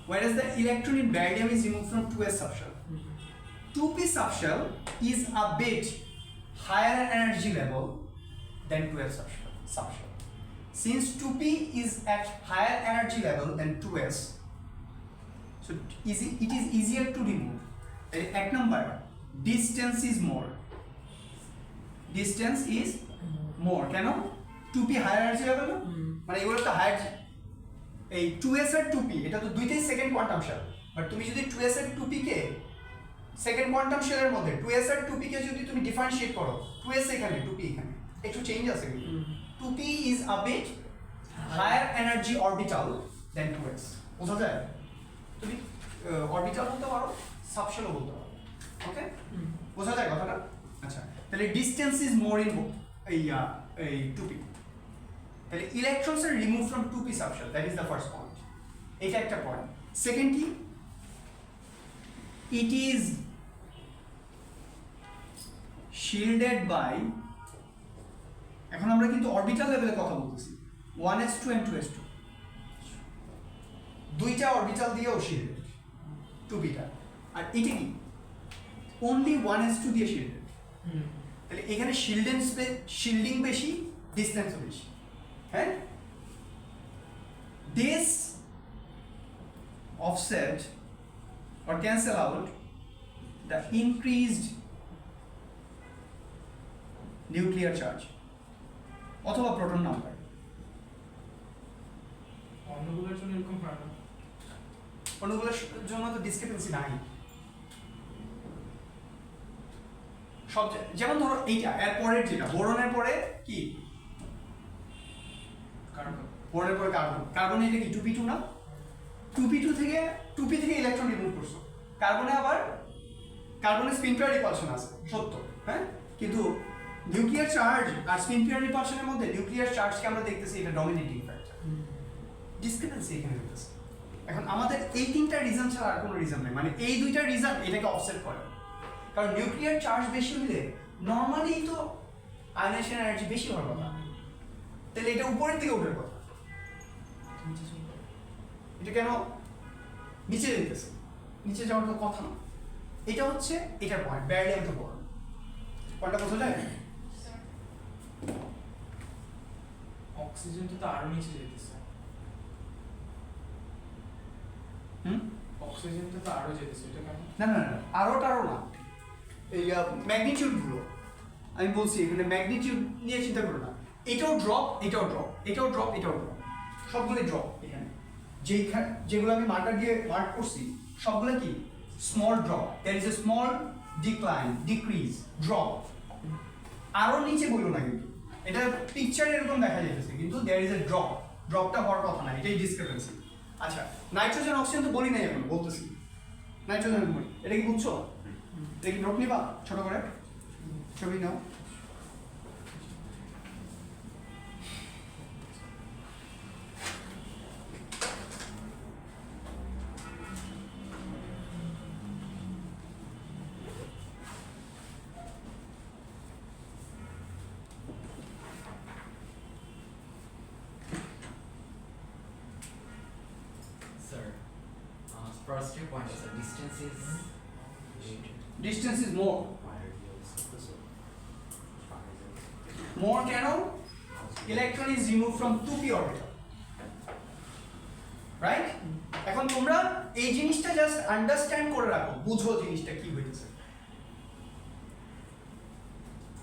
whereas the electron in barium is removed from 2s subshell 2p subshell is a bit higher energy level than 2s subshell since 2p is at higher energy level than 2s so it is easier to remove এক number distance is more কেন 2p higher energy level না মানে এগুলো তো higher এই 2s আর 2p এটা তো দুইটাই সেকেন্ড কোয়ান্টাম শেল বাট তুমি যদি 2s আর 2p কে সেকেন্ড কোয়ান্টাম শেলের মধ্যে 2s আর 2p কে যদি তুমি ডিফারেন্সিয়েট করো 2s এখানে 2p এখানে একটু চেঞ্জ আছে 2p is a bit higher energy orbital than 2s বোঝা যায় তুমি অরবিটাল বলতে পারো সাবশেলও বলতে পারো ওকে বোঝা যায় কথাটা আচ্ছা তাহলে ডিসটেন্স ইজ মোর ইন এই 2p তাহলে electrons are remove from 2p subshell that is the first point এটা একটা পয়েন্ট সেকেন্ড কি it is shielded by, এখন আমরা কিন্তু অরবিটাল লেভেলে কথা বলতেছি, 1s2 and 2s2, দুইটা অরবিটাল দিয়েও শিল্ডেড 2pটা, আর এটা কি only 1s2 দিয়ে শিল্ডেড। তাহলে এখানে শিল্ডিং বেশি, ডিসটেন্সও বেশি, হ্যাঁ। This offset or cancel out the increased nuclear charge অথবা প্রোটন নাম্বার।
অন্যগুলোর জন্য এরকম হয় না।
অন্যগুলোর জন্য তো ডিসক্রিপেন্সি নাই। সব যেমন ধরো এইটা, এর পরের যেটা বোরনের পরে কি,
কার্বন।
বোরনের পরে কার্বন, কার্বনে এটা কি 2p2 না, 2p2 থেকে 2p থেকে ইলেকট্রন রিমুভ করছো, কার্বনে আবার কার্বনের স্পিন পেয়ার রিপালশন আছে সত্য, হ্যাঁ, কিন্তু নিউক্লিয়ার চার্জ আর স্পিন পেয়ার রিপালশনের মধ্যে নিউক্লিয়ার চার্জকে আমরা দেখতেছি এটা ডমিনেটিং ফ্যাক্টর, ডিসক্রিপেন্সি এখানে হইতেছে। এখন আমাদের এই তিনটা রিজন ছাড়া আর কোনো রিজন নেই, মানে এই দুইটা রিজন এটাকে অফসেট করে, কারণ নিউক্লিয়ার চার্জ বেশি হলে নর্মালি তো আয়নেশন এনার্জি বেশি হওয়ার কথা, তাহলে এটা উপরের দিকে ওঠার কথা, এটা কেন নিচে যেতেছে, নিচে যাওয়ার তো কথা না। এটা হচ্ছে এটার পয়েন্ট, ব্যারিয়াম টু বোরন পয়েন্টটা বোঝা যায়।
অক্সিজেনটা তো আরো নিচে যেতেছে। অক্সিজেনটা তো আরো যেতেছে, এটা কেন?
না না না, আরো টারো না, এই ম্যাগনিটিউড গুলো আমি বলছি, এখানে ম্যাগনিটিউড নিয়ে চিন্তা করো না, এটাও ড্রপ, এটাও ড্রপ, এটাও ড্রপ, এটাও ড্রপ, সবগুলো ড্রপ। এখানে যেগুলো আমি মার্কার দিয়ে মার্ক করছি সবগুলো কি small drop, there is a small decline, decrease, drop. আরো নিচে বললো না, কিন্তু এটা পিকচার এরকম দেখা যাচ্ছে, কিন্তু দেয়ার ইজ এ ড্রপ, ড্রপটা হওয়ার কথা না, এটাই ডিসক্রিপেন্সি। আচ্ছা, নাইট্রোজেন অক্সিজেন তো বলি নাই, এখন বলতেছি নাইট্রোজেন বলি, এটা কি বুঝছো? এটা কি ড্রপ নিবা ছোট করে, ছবি নাও।
Sir, first your point is the distance is
Distance is more. More কেন? Electron is removed from 2p orbital. Right? এখন তোমরা এই জিনিসটা জাস্ট আন্ডারস্ট্যান্ড করে রাখো, বুঝো জিনিসটা কি হইতেছে।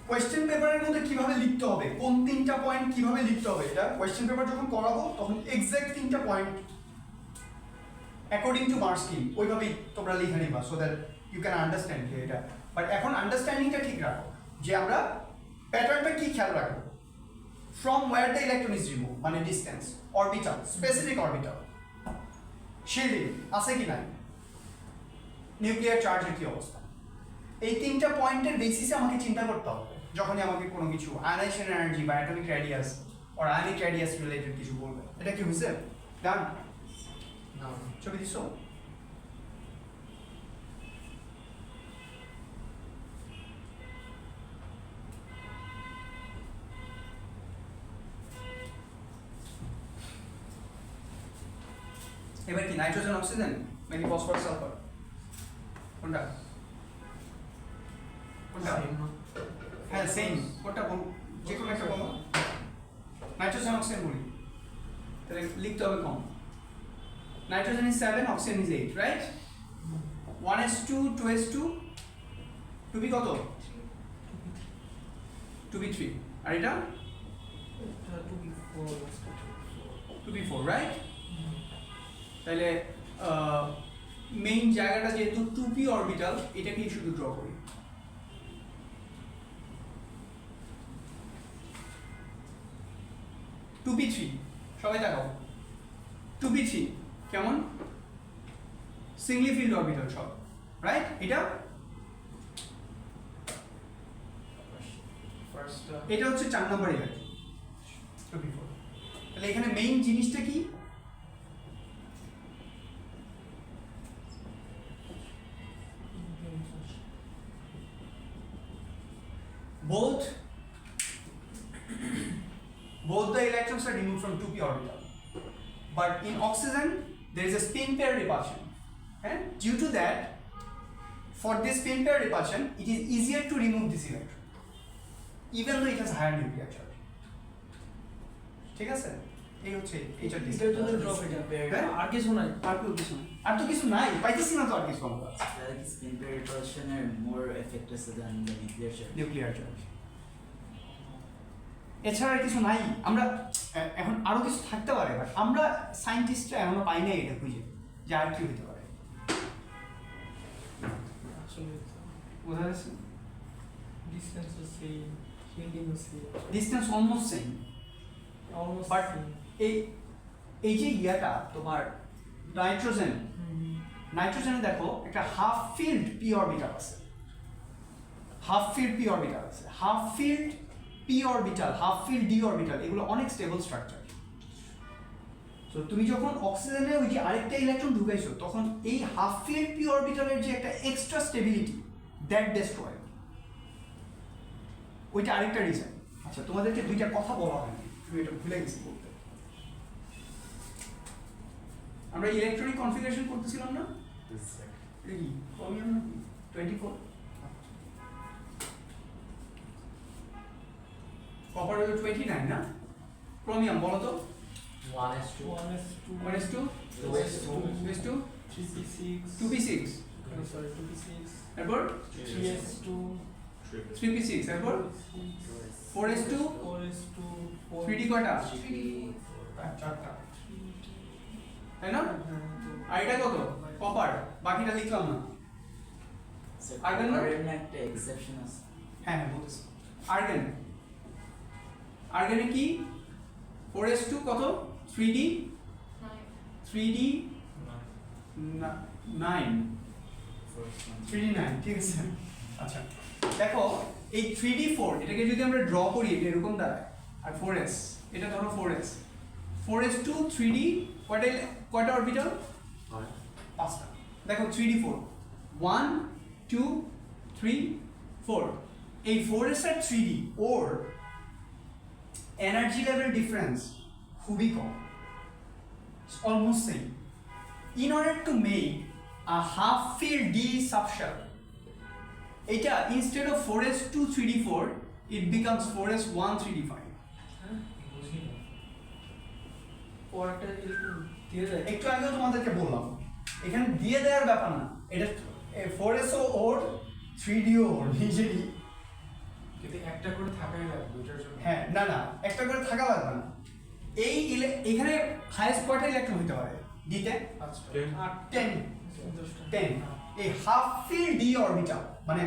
কোয়েশ্চেন পেপারের মধ্যে কিভাবে লিখতে হবে, কোন তিনটা পয়েন্ট কিভাবে লিখতে হবে, এটা কোয়েশ্চেন পেপার যখন করাবো তখন এক্সাক্ট তিনটা point according to marks scheme ওইভাবেই তোমরা লিখে নিবা, so that you can understand এটা। বাট এখন আন্ডারস্ট্যান্ডিংটা ঠিক রাখো, যে আমরা প্যাটার্নটা কি খেয়াল রাখবো, from where the electron is remove মানে distance, orbital, specific orbital, shielding আছে কি নাই, নিউক্লিয়ার চার্জের কি অবস্থা, এই তিনটা পয়েন্টের বেসিসে আমাকে চিন্তা করতে হবে যখনই আমাকে কোনো কিছু আয়নাইজেশন এনার্জি বা অ্যাটমিক রেডিয়াস আর আয়নিক রেডিয়াস রিলেটেড কিছু বলবে। এটা কি হয়েছে? ডান?
no.
ছবি দিছো? এবার কি নাইট্রোজেন অক্সিজেন নাকি ফসফরাস সালফার, কোনটা কোনটা? হ্যাঁ সেম, কোনটা বল, যে কোনো একটা বলো। নাইট্রোজেন অক্সিজেন বলি, তাহলে লিখতে হবে কম। Nitrogen is 7, oxygen is 8, right? 1s2, 2s2, 2p কত? 2p3, আর এটা 2p4, right? তাহলে মেইন জায়গাটা যেহেতু 2p অরবিটাল, এটাকেই শুধু ড্র করি। টু পি থ্রি, সবাই দেখাও। 2p3 কেমন? সিঙ্গলি ফিল্ড অরবিটাল সব, রাইট? এটা এটা হচ্ছে 4 নম্বর ইলেকট্রন, 2p4। তাহলে এখানে মেইন জিনিসটা কি? both the electrons are removed from 2p orbital, but in oxygen there is a spin pair repulsion, and due to that, for this spin pair repulsion, it is easier to remove this electron, even though it has higher nuclear charge. ঠিক আছে, এই হচ্ছে এইটার
এটার জন্য drop এটা
হ্যাঁ?
আর কিছু নাই।
আর তো কিছু নাই, আর তো কিছু নাই, পাইতেছি না তো আর কিছু আমরা
Like spin pair repulsion are more effective than the nuclear charge.
Nuclear charge. এছাড়া আর কিছু নাই, আমরা এখন আরো কিছু থাকতে পারে, বাট আমরা সায়েন্টিস্টরা এখনো পাই নাই এটা খুঁজে যে আর কি হতে পারে।
আসলে
বোঝা যাচ্ছে?
Distance same, shielding same,
distance almost same,
almost
but এই যে ইয়াটা তোমার নাইট্রোজেনে দেখো একটা হাফ ফিল্ড পি অরবিটাল আছে, হাফ ফিল্ড পি অরবিটাল আছে, half filled p orbital, half filled d orbital, এগুলো অনেক স্টেবল স্ট্রাকচার। তো তুমি যখন অক্সিজেনে ওই যে আরেকটা ইলেকট্রন ঢুকাইছো, তখন এই হাফ ফিল্ড পি অরবিটালের যে একটা এক্সট্রা স্টেবিলিটি, দ্যাট ডেস্ট্রয়, ওইটা আরেকটা রিজন। আচ্ছা, তোমাদেরকে দুইটা কথা বলা হয়নি, তুমি এটা ভুলে গেছি বলতে। আমরা ইলেকট্রনিক কনফিগারেশন করতেছিলাম না, এটা কি ক্রোমিয়াম না 24, কপার হলো 29 না, ক্রোমিয়াম বলো তো
1s2
1s2
1s2
2s2
2s2
3p6
2p6
sorry 2p6
এরপর
3s2
3p6 এরপর 4s2
4s2
3d কয়টা, চারটা, তাই না? আর এটা কত, কপার, বাকিটা লিখলাম না।
So
Argon না?
copper এর না একটা exception আছে।
হ্যাঁ হ্যাঁ বলতেছি। আর্গন, আর্গনে কি 4s2 কত 3d 3d 9
First one.
3d 9, ঠিক আছে। আচ্ছা দেখো এই 3d4 এটাকে যদি আমরা ড্র করি এটা এরকম দাঁড়ায়, আর 4s এটা ধরো 4s 4s2 3d কয়টা অরবিটাল, পাঁচটা। দেখো 3d4 1 2 3 4, এই 4s আর 3d ওর এনার্জি লেভেল ডিফারেন্স খুবই কম, almost same. In order to make a half filled d subshell, এটা instead of 4s2 3d4 it becomes 4s1 3d5।
বুঝি না পর একটা এরকম দিয়ে দেয়
একটু আগেও তোমাদেরকে বললাম এখানে দিয়ে দেওয়ার ব্যাপার না, এটা 4s ওর 3d ওর নিজেরই।
কিন্তু একটা করে থাকাই লাগবে দুইটার জন্য।
হ্যাঁ না না, একটা করে থাকা লাগবে না। এই এখানে হাইয়েস্ট কয়টা ইলেকট্রন হতে পারে ডিতে,
পাঁচটা।
10
10টা
10। এই হাফ ফিল্ড ডি অরবিটাল মানে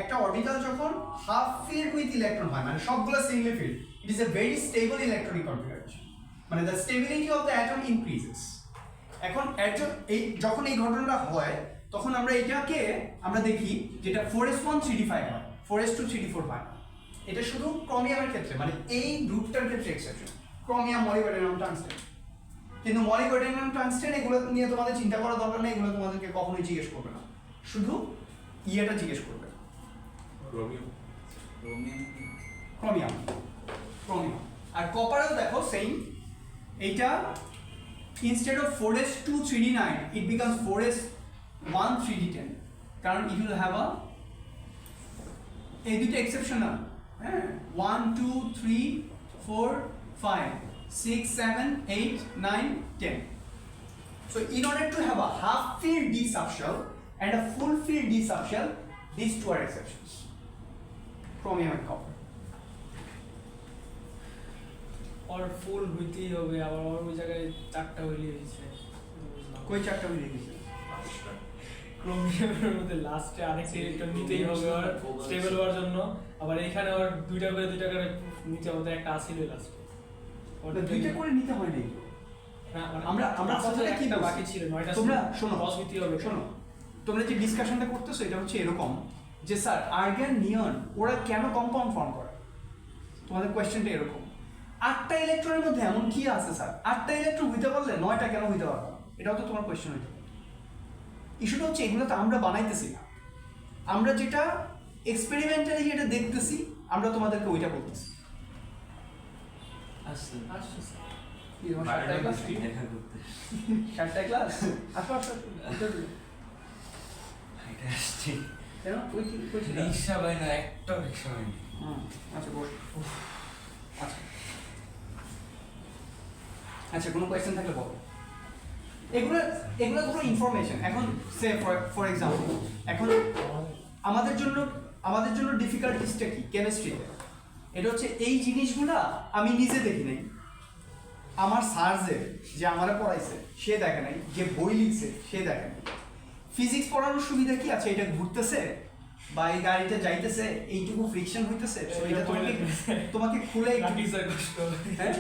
একটা অরবিটাল যখন হাফ ফিল্ড উইথ ইলেকট্রন হয়, মানে সবগুলো single filled, it is a very stable electronic configuration, মানে the stability of the atom increases. এখন যখন এই ঘটনাটা হয় তখন আমরা এটাকে আমরা দেখি যেটা 4s1 3d5 হয়, 4s2 3d4 হয় না। এটা শুধু ক্রোমিয়ামের ক্ষেত্রে, মানে এই গ্রুপটার ক্ষেত্রে এক্সেপশন, ক্রোমিয়াম, মলিবডেনাম, টাংস্টেন। কিন্তু মলিবডেনাম, টাংস্টেন এগুলো নিয়ে তোমাদের চিন্তা করার দরকার নেই, এগুলো তোমাদেরকে কখনোই জিজ্ঞেস করবে না, শুধু ইয়েটা জিজ্ঞেস করবে,
ক্রোমিয়াম
Chromium
ক্রোমিয়াম। আর কপারেও দেখো সেম, এইটা instead of 4s2 3d9 it becomes 4s1 3d10, কারণ it will have a এই দুটো এক্সেপশনাল, হ্যাঁ 1 2 3 4 5 6 7 8 9 10. So in order to have a half filled d subshell and a full filled d subshell, these two are exceptions, chromium and copper.
আর ফুল হইতেই হবে, আবার ওই জায়গায় চারটা হইলে হয়েছে
কই চারটা মিলে গেছে,
ক্রোমিয়ামের মধ্যে লাস্টে আরেকটা ইলেকট্রন নিতেই হবে আর স্টেবল হওয়ার জন্য, আবার এখানে আবার দুইটা করে নিতে হবে, একটা আসিল লাস্টে
ওটা দুইটা করে নিতে হয় না।
আমরা
কথাটা কি
একটা
বলছি?
বাকি ছিল, 9টা
তোমরা শোনো,
10 হইতেই হবে।
শোনো, তোমরা যে ডিসকাশনটা করতেছো এটা হচ্ছে এরকম যে স্যার আর্গন, নিয়ন ওরা কেন কম্পাউন্ড ফর্ম করে, তোমাদের কোয়েশ্চেনটা এরকম। 8টা ইলেকট্রনের মধ্যে এমন কি আছে স্যার, 8টা ইলেকট্রন হইতে পারলে 9টা কেন হইতে পারবে না, এটাও তো তোমার কোয়েশ্চেন হইতে পারে। ইস্যুটা হচ্ছে এগুলো তো আমরা বানাইতেছি না, আমরা যেটা এক্সপেরিমেন্টালি যেটা দেখতেছি আমরা তোমাদেরকে ওইটা বলতেছি।
আসছে
আসছে স্যার।
কি তোমার সাতটায় ক্লাস?
দেখা করতে
সাতটায় ক্লাস? আসো আসো ভিতরে।
এটা আসছে
কেন ওই কি কইছিল?
রিক্সা পাই না, একটা রিক্সা পাই না।
আচ্ছা বস। আচ্ছা আচ্ছা কোনো কোয়েশ্চেন থাকলে বলো। এগুলো এগুলো ধরো ইনফরমেশন। এখন সে ফর এক্সাম্পল এখন আমাদের জন্য ডিফিকাল্টিসটা কি কেমিস্ট্রিতে? এটা হচ্ছে এই জিনিসগুলা আমি নিজে দেখি নাই, আমার স্যার যে আমারে পড়াইছে সে দেখে নাই, যে বই লিখছে সে দেখে নাই। ফিজিক্স পড়ানোর সুবিধা কি আছে? এটা ঘুরতেছে বা এই গাড়িটা যাইতেছে, এইটুকু ফ্রিকশন হইতেছে, so এটা তোমাকে খুলে
রাখি স্যার কষ্ট।
হ্যাঁ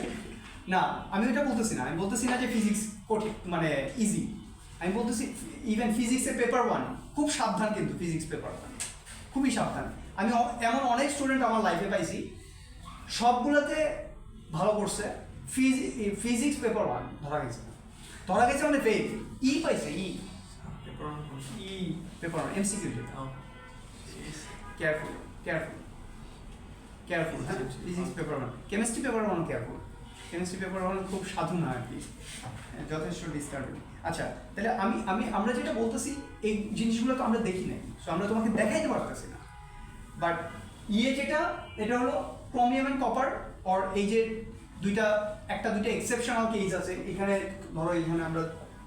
না আমি ওইটা বলতেছি না, আমি বলতেছি না যে ফিজিক্স কঠিন মানে ইজি, আমি বলতেছি ইভেন ফিজিক্সের পেপার 1 খুব সাবধান, কিন্তু ফিজিক্স পেপার 1 খুবই সাবধান। আমি এমন অনেক স্টুডেন্ট আমার লাইফে পাইছি সবগুলোতে ভালো করছে, ফিজিক্স পেপার 1 ধরা গেছে মানে ফেল, ই পাইছে, ই পেপার 1 এমসিকিউ যেটা। কেয়ারফুল কেয়ারফুল কেয়ারফুল হ্যাঁ, physics paper 1, chemistry paper 1 careful, chemistry paper 1 খুব সাধু না আর কি, যথেষ্ট ডিসকার্ডিং। আচ্ছা তাহলে আমরা যেটা বলতেছি এই জিনিসগুলো তো আমরা দেখি নাই, সো আমরা তোমাকে দেখাইতে পারতেছি না। বাট যেটা এটা হলো ক্রোমিয়াম এন্ড কপার, অর এই যে দুইটা এক্সেপশনাল কেস আছে এখানে, ধরো এখানে আমরা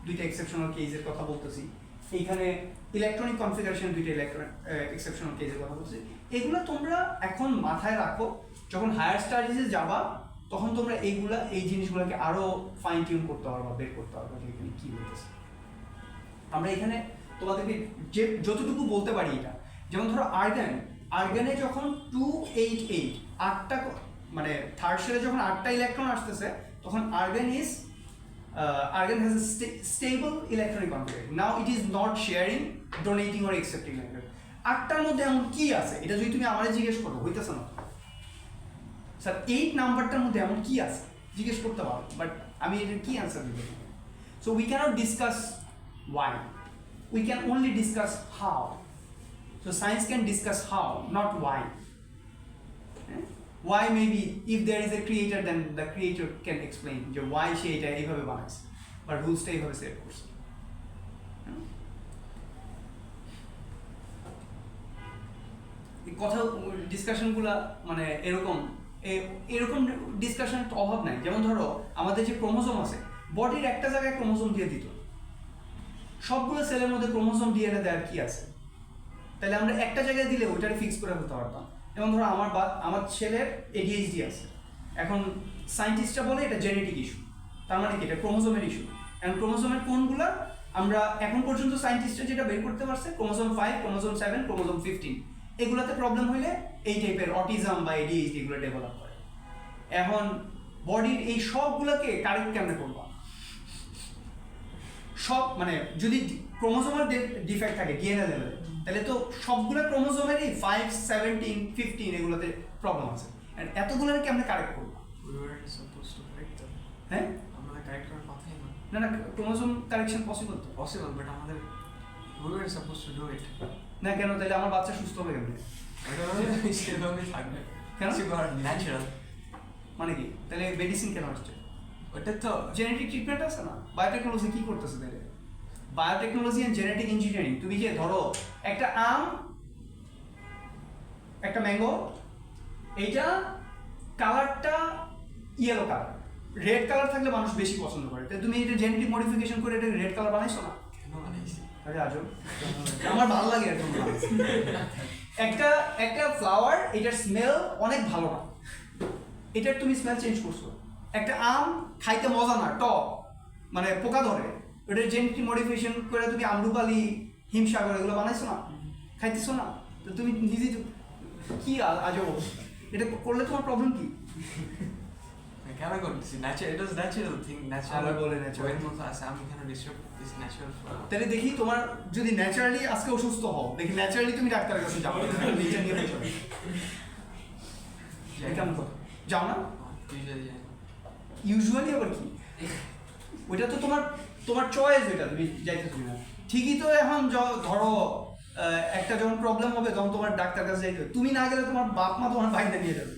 দুইটা এক্সেপশনাল কেসের কথা বলতেছি, এইখানে ইলেকট্রনিক কনফিগারেশন দুইটা এক্সেপশনাল কেসের কথা বলতেছি। এগুলো তোমরা এখন মাথায় রাখো, যখন হায়ার স্টাডিজে যাবা তখন তোমরা এই জিনিসগুলোকে আরো ফাইন টিউন করতে পারবা, বের করতে পারবা যে এখানে কি হইতেছে। আমরা এখানে তোমাদেরকে যে যতটুকু বলতে পারি এটা, যেমন ধরো আর্গানে যখন 288 8টা মানে থার্ড শেলে যখন 8টা ইলেকট্রন আসতেছে তখন argon has a stable electronic configuration. Now it is not sharing, donating or accepting electron. 8টার মধ্যে এমন কি আছে এটা যদি তুমি আমারে জিজ্ঞেস করো হইতেছে না স্যার 8 নাম্বারটার মধ্যে এমন কি আছে জিজ্ঞেস করতে পারো, বাট আমি এটার কি অ্যান্সার দিব? So we cannot discuss why, we can only discuss how. So science can discuss how, not why. Why maybe if there is a creator then the creator can explain যে why সে এটা এইভাবে বানাইছে বা রুলসটা এইভাবে set করছে। এই কথা ডিসকাশনগুলা মানে এরকম ডিসকাশনের অভাব নাই। যেমন ধরো আমাদের যে ক্রোমোজোম আছে, বডির একটা জায়গায় ক্রোমোজোম দিয়ে দিত, সবগুলো সেলের মধ্যে ক্রোমোজোম ডিএনএ দেওয়ার কি আছে? তাহলে আমরা একটা জায়গায় দিলে ওইটারে ফিক্স করে ফেলতে পারতাম। যেমন ধরো আমার ছেলের ADHD আছে, এখন সায়েন্টিস্টরা বলে এটা জেনেটিক ইস্যু, তার মানে কি এটা ক্রোমোজোমের ইস্যু। এখন ক্রোমোজোমের কোনগুলা আমরা এখন পর্যন্ত সায়েন্টিস্টরা যেটা বের করতে পারছে ক্রোমোজোম 5, ক্রোমোজোম 7, ক্রোমোজোম 15, এগুলাতে প্রবলেম হলে এই টাইপের অটিজম বা ADHD এগুলো ডেভেলপ করে। এখন বডির এই সবগুলোকে কারেক্ট কেমনে করবা? সব মানে যদি ক্রোমোজোমাল ডিফেক্ট থাকে ডিএনএ লেভেলে, তাহলে তো সবগুলো ক্রোমোজোমেরই 5, 17, 15 এগুলোতে প্রবলেম আছে, এতগুলো কেমনে কারেক্ট করবো? হ্যাঁ
আমাদের কারেক্ট করার কথাই না।
না ক্রোমোজোম কারেকশন পসিবল তো?
পসিবল, বাট আমাদের we were supposed to do it.
না কেন? তাহলে আমার বাচ্চা সুস্থ হবে কেমনে?
সেভাবে থাকবে।
কেন?
ন্যাচারাল।
মানে কি তাহলে মেডিসিন কেন আসছে?
ওটা তো
জেনেটিক ট্রিটমেন্ট আছে না? বায়োটেকনোলজি কি করতেছে তাহলে? Biotechnology and genetic engineering. তুমি যে ধরো একটা আম, একটা ম্যাঙ্গো, এইটা কালারটা ইয়েলো কালার, রেড কালার থাকলে মানুষ বেশি পছন্দ করে, তাই তুমি এটা জেনেটিক মডিফিকেশন করে এটা রেড কালার বানাইছো না?
কেন বানাইছি?
আরে আজব, আমার ভালো লাগে এরকম। একটা ফ্লাওয়ার, এটার স্মেল অনেক ভালো না, এটার তুমি স্মেল চেঞ্জ করছো। একটা আম খাইতে মজা না, টক, মানে পোকা ধরে, ওটার জেনেটিক মডিফিকেশন করে তুমি আমরুপালি, হিমসাগর এগুলো বানাইছো না, খাইতেছো না, তো তুমি নিজে কি আজব অবস্থা। এটা করলে তোমার প্রবলেম কি?
কেন করতেছি? ন্যাচারাল, ইট ওয়াজ ন্যাচারাল থিং, ন্যাচারাল
আবার বলে natural।
ওয়ের মতো আছে। আমি কেন ডিস্টার্ব দিস ন্যাচারাল?
তাহলে দেখি তোমার যদি ন্যাচারালি আজকে অসুস্থ হও, দেখি ন্যাচারালি তুমি ডাক্তারের কাছে যাও, নিজে নিয়ে বসো। কেমন কথা? যাও না? ইউজুয়ালি আবার কি? ওইটা তো তোমার চয়েস, ওইটা তুমি যাইতেছো না ঠিকই তো। এখন ধরো একটা যখন প্রবলেম হবে তখন তোমার ডাক্তার কাছে যাইতে হবে। তুমি না গেলে তোমার বাপ মা তোমার বাইরে নিয়ে যাবে।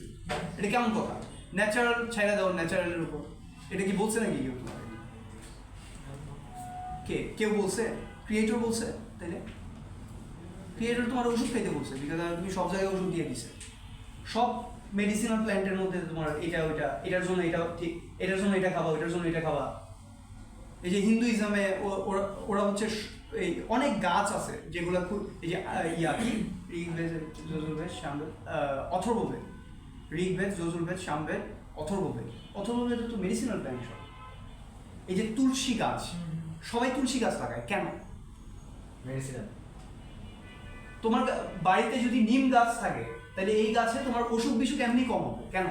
এটা কেমন কথা? ন্যাচারাল ছাইড়া দাও ন্যাচারালের উপর। এটা কি বলছে নাকি কেউ তোমার? কেউ বলছে? ক্রিয়েটর বলছে? তাইলে ক্রিয়েটর তোমার ওষুধ খাইতে বলছে, বিকজ তুমি সব জায়গায় ওষুধ দিয়ে দিছে। সব মেডিসিনাল প্ল্যান্টের মধ্যে তোমার এটা ওইটা, এটার জন্য এটা ঠিক, এটার জন্য এটা খাবা, ওইটার জন্য এটা খাবা। এই যে হিন্দুইজমে ওরা হচ্ছে এই অনেক গাছ আছে যেগুলো খুব এই যে কি ঋগ্বেদ, যজুর্বেদ, সামবেদ, অথর্ববেদ, ঋগ্বেদ, যজুর্বেদ, সামবেদ, অথর্ববেদ। অথর্ববেদ তো মেডিসিনাল প্ল্যান্ট সব। এই যে তুলসী গাছ, সবাই তুলসী গাছ লাগায় কেন?
মেডিসিন।
তোমার বাড়িতে যদি নিম গাছ থাকে তাহলে এই গাছে তোমার অসুখ বিসুখ এমনি কম হবে কেন?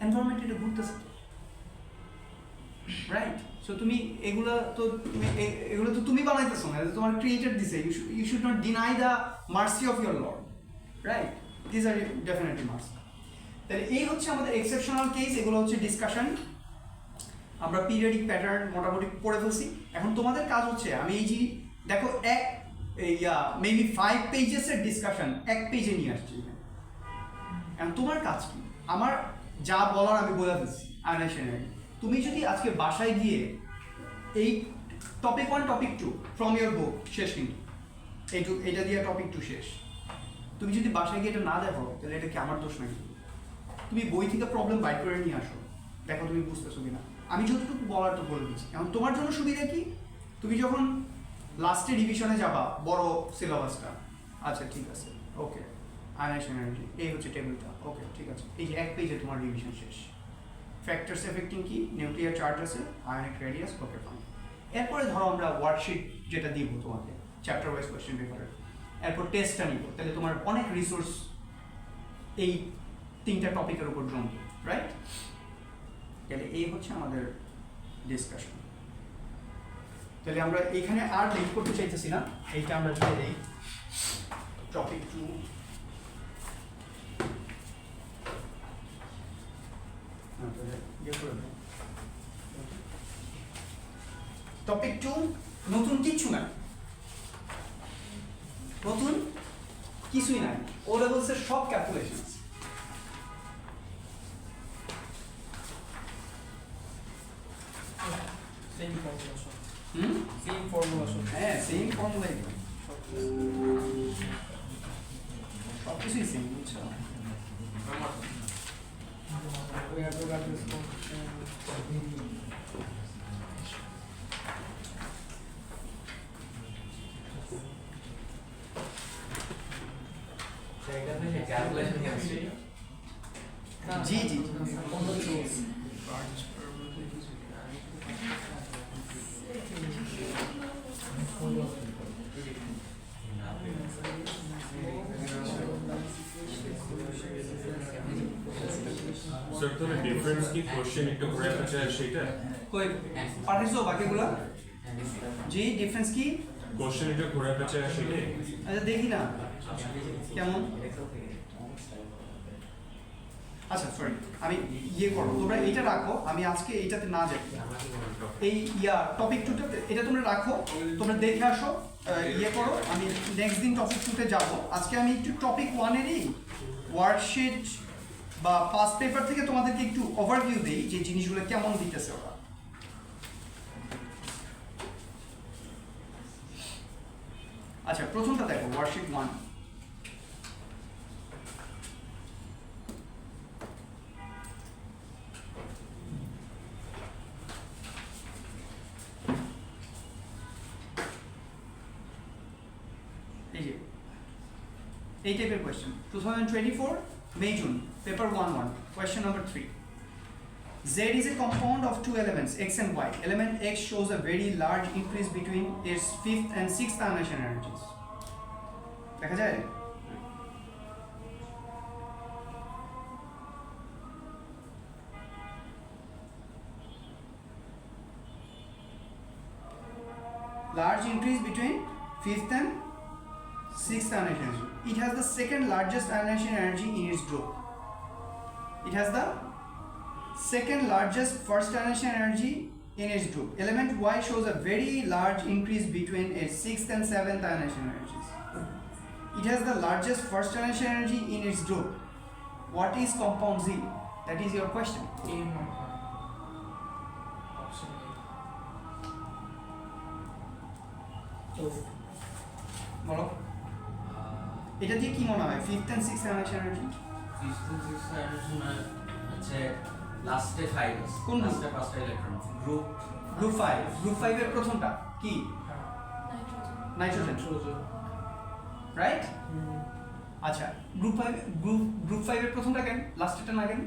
এনভায়রনমেন্ট এটা ঘুরতেছে, রাইট? সো তুমি এগুলো তো তুমি বানাইতেছো না, তোমার ক্রিয়েটর দিছে। You should not deny the mercy of your lord, right? This are definitely mercy. তাহলে এই হচ্ছে আমাদের এক্সেপশনাল কেস, এগুলো হচ্ছে ডিসকাশন। আমরা পিরিয়ডিক প্যাটার্ন মোটামুটি পড়ে ফেলছি। এখন তোমাদের কাজ হচ্ছে, আমি এই যে দেখো মেবি 5 পেজেসের ডিসকাশন 1 পেজে নিয়ে আসছি। এখন তোমার কাজ কি? আমার যা বলার আমি বলে দিচ্ছি আনএশনারি। তুমি যদি আজকে বাসায় গিয়ে এই topic 1 topic 2 from your book শেষ, কিন্তু এটা দিয়ে টপিক 2 শেষ। তুমি যদি বাসায় গিয়ে এটা না দেখো তাহলে এটা কি আমার দোষ নাকি? তুমি বই থেকে প্রবলেম বাইর করে নিয়ে আসো, দেখো তুমি বুঝতেছো কিনা। আমি যতটুকু বলার তো বলে দিচ্ছি। এখন তোমার জন্য সুবিধা কি, তুমি যখন লাস্টে রিভিশনে যাবা বড় সিলেবাসটা, আচ্ছা ঠিক আছে, ওকে, আয়নাইজেশন এনার্জি এই হচ্ছে টেবিলটা, ওকে ঠিক আছে, এই যে 1 পেজে তোমার রিভিশন শেষ। ফ্যাক্টরস এফেক্টিং কি, নিউক্লিয়ার চার্জ আছে, আয়নিক রেডিয়াস, ওকে ফাইন। এরপরে ধরো আমরা ওয়ার্কশিট যেটা দিব তোমাকে চ্যাপ্টার ওয়াইজ কোয়েশ্চেন পেপারে, এরপর টেস্টটা নিব, তাহলে তোমার অনেক রিসোর্স এই 3টা টপিকের উপর জমবে, রাইট? তাহলে এই হচ্ছে আমাদের ডিসকাশন। তাহলে আমরা এখানে আর লিঙ্ক করতে চাইতেছি না, এইটা আমরা দিয়ে দিই টপিক 2। টপিক 2 নতুন কিচ্ছু নাই, নতুন কিছুই নাই। ও লেভেলসের সব ক্যালকুলেশন আছে।
সেম ফর্মুলা সব,
সেম
ফর্মুলা সব।
হ্যাঁ সেম ফর্মুলাই, সব কিছুই সেম, বুঝছো?
Calculation chemistry.
জি জি
স্যার তাহলে ডিফারেন্স কি কোশ্চেন একটু ঘুরে আসছে সেটা?
কই পাঠাইছো বাকিগুলা? জি ডিফারেন্স কি?
কোশ্চেন একটু ঘুরে আসছে সেটাই।
আচ্ছা দেখি না কেমন। আচ্ছা সরি, আমি করো, তোমরা এইটা রাখো, আমি আজকে এইটাতে না যাই। এই টপিক 2তে এটা তোমরা রাখো, তোমরা দেখে আসো, করো। আমি নেক্সট দিন টপিক 2তে যাব। আজকে আমি একটু টপিক 1-এরই ওয়ার্কশিট বা পাস্ট পেপার থেকে তোমাদেরকে একটু ওভারভিউ দিই যে জিনিসগুলো কেমন দিতেছে ওরা। আচ্ছা প্রথমটা দেখো, ওয়ার্কশিট 1। এই টাইপের question 2024 May June paper 1-1 question number 3. Z is a compound of 2 elements x and y. Element x shows a very large increase between its 5th and 6th ionization energies. দেখা যায়? Large increase between 5th and 6th ionization energy. It has the second largest ionization energy in its group. It has the second largest first ionization energy in its group. Element Y shows a very large increase between its 6th and 7th ionization energies. it has the largest first generation energy in its group. What is compound Z? That is your question.
A মনে হয় option
তো
বলো এটা দিয়ে কি মনে হয় fifth and sixth generation energy
হচ্ছে লাস্টে 5
কোন
লাস্টে 5টা ইলেকট্রন গ্রুপ
গ্রুপ 5 গ্রুপ 5 এর প্রথমটা কি নাইট্রোজেন
নাইট্রোজেন
রাইট আচ্ছা গ্রুপ 5 গ্রুপ 5 এর প্রথমটা কেন লাস্টেরটা না কেন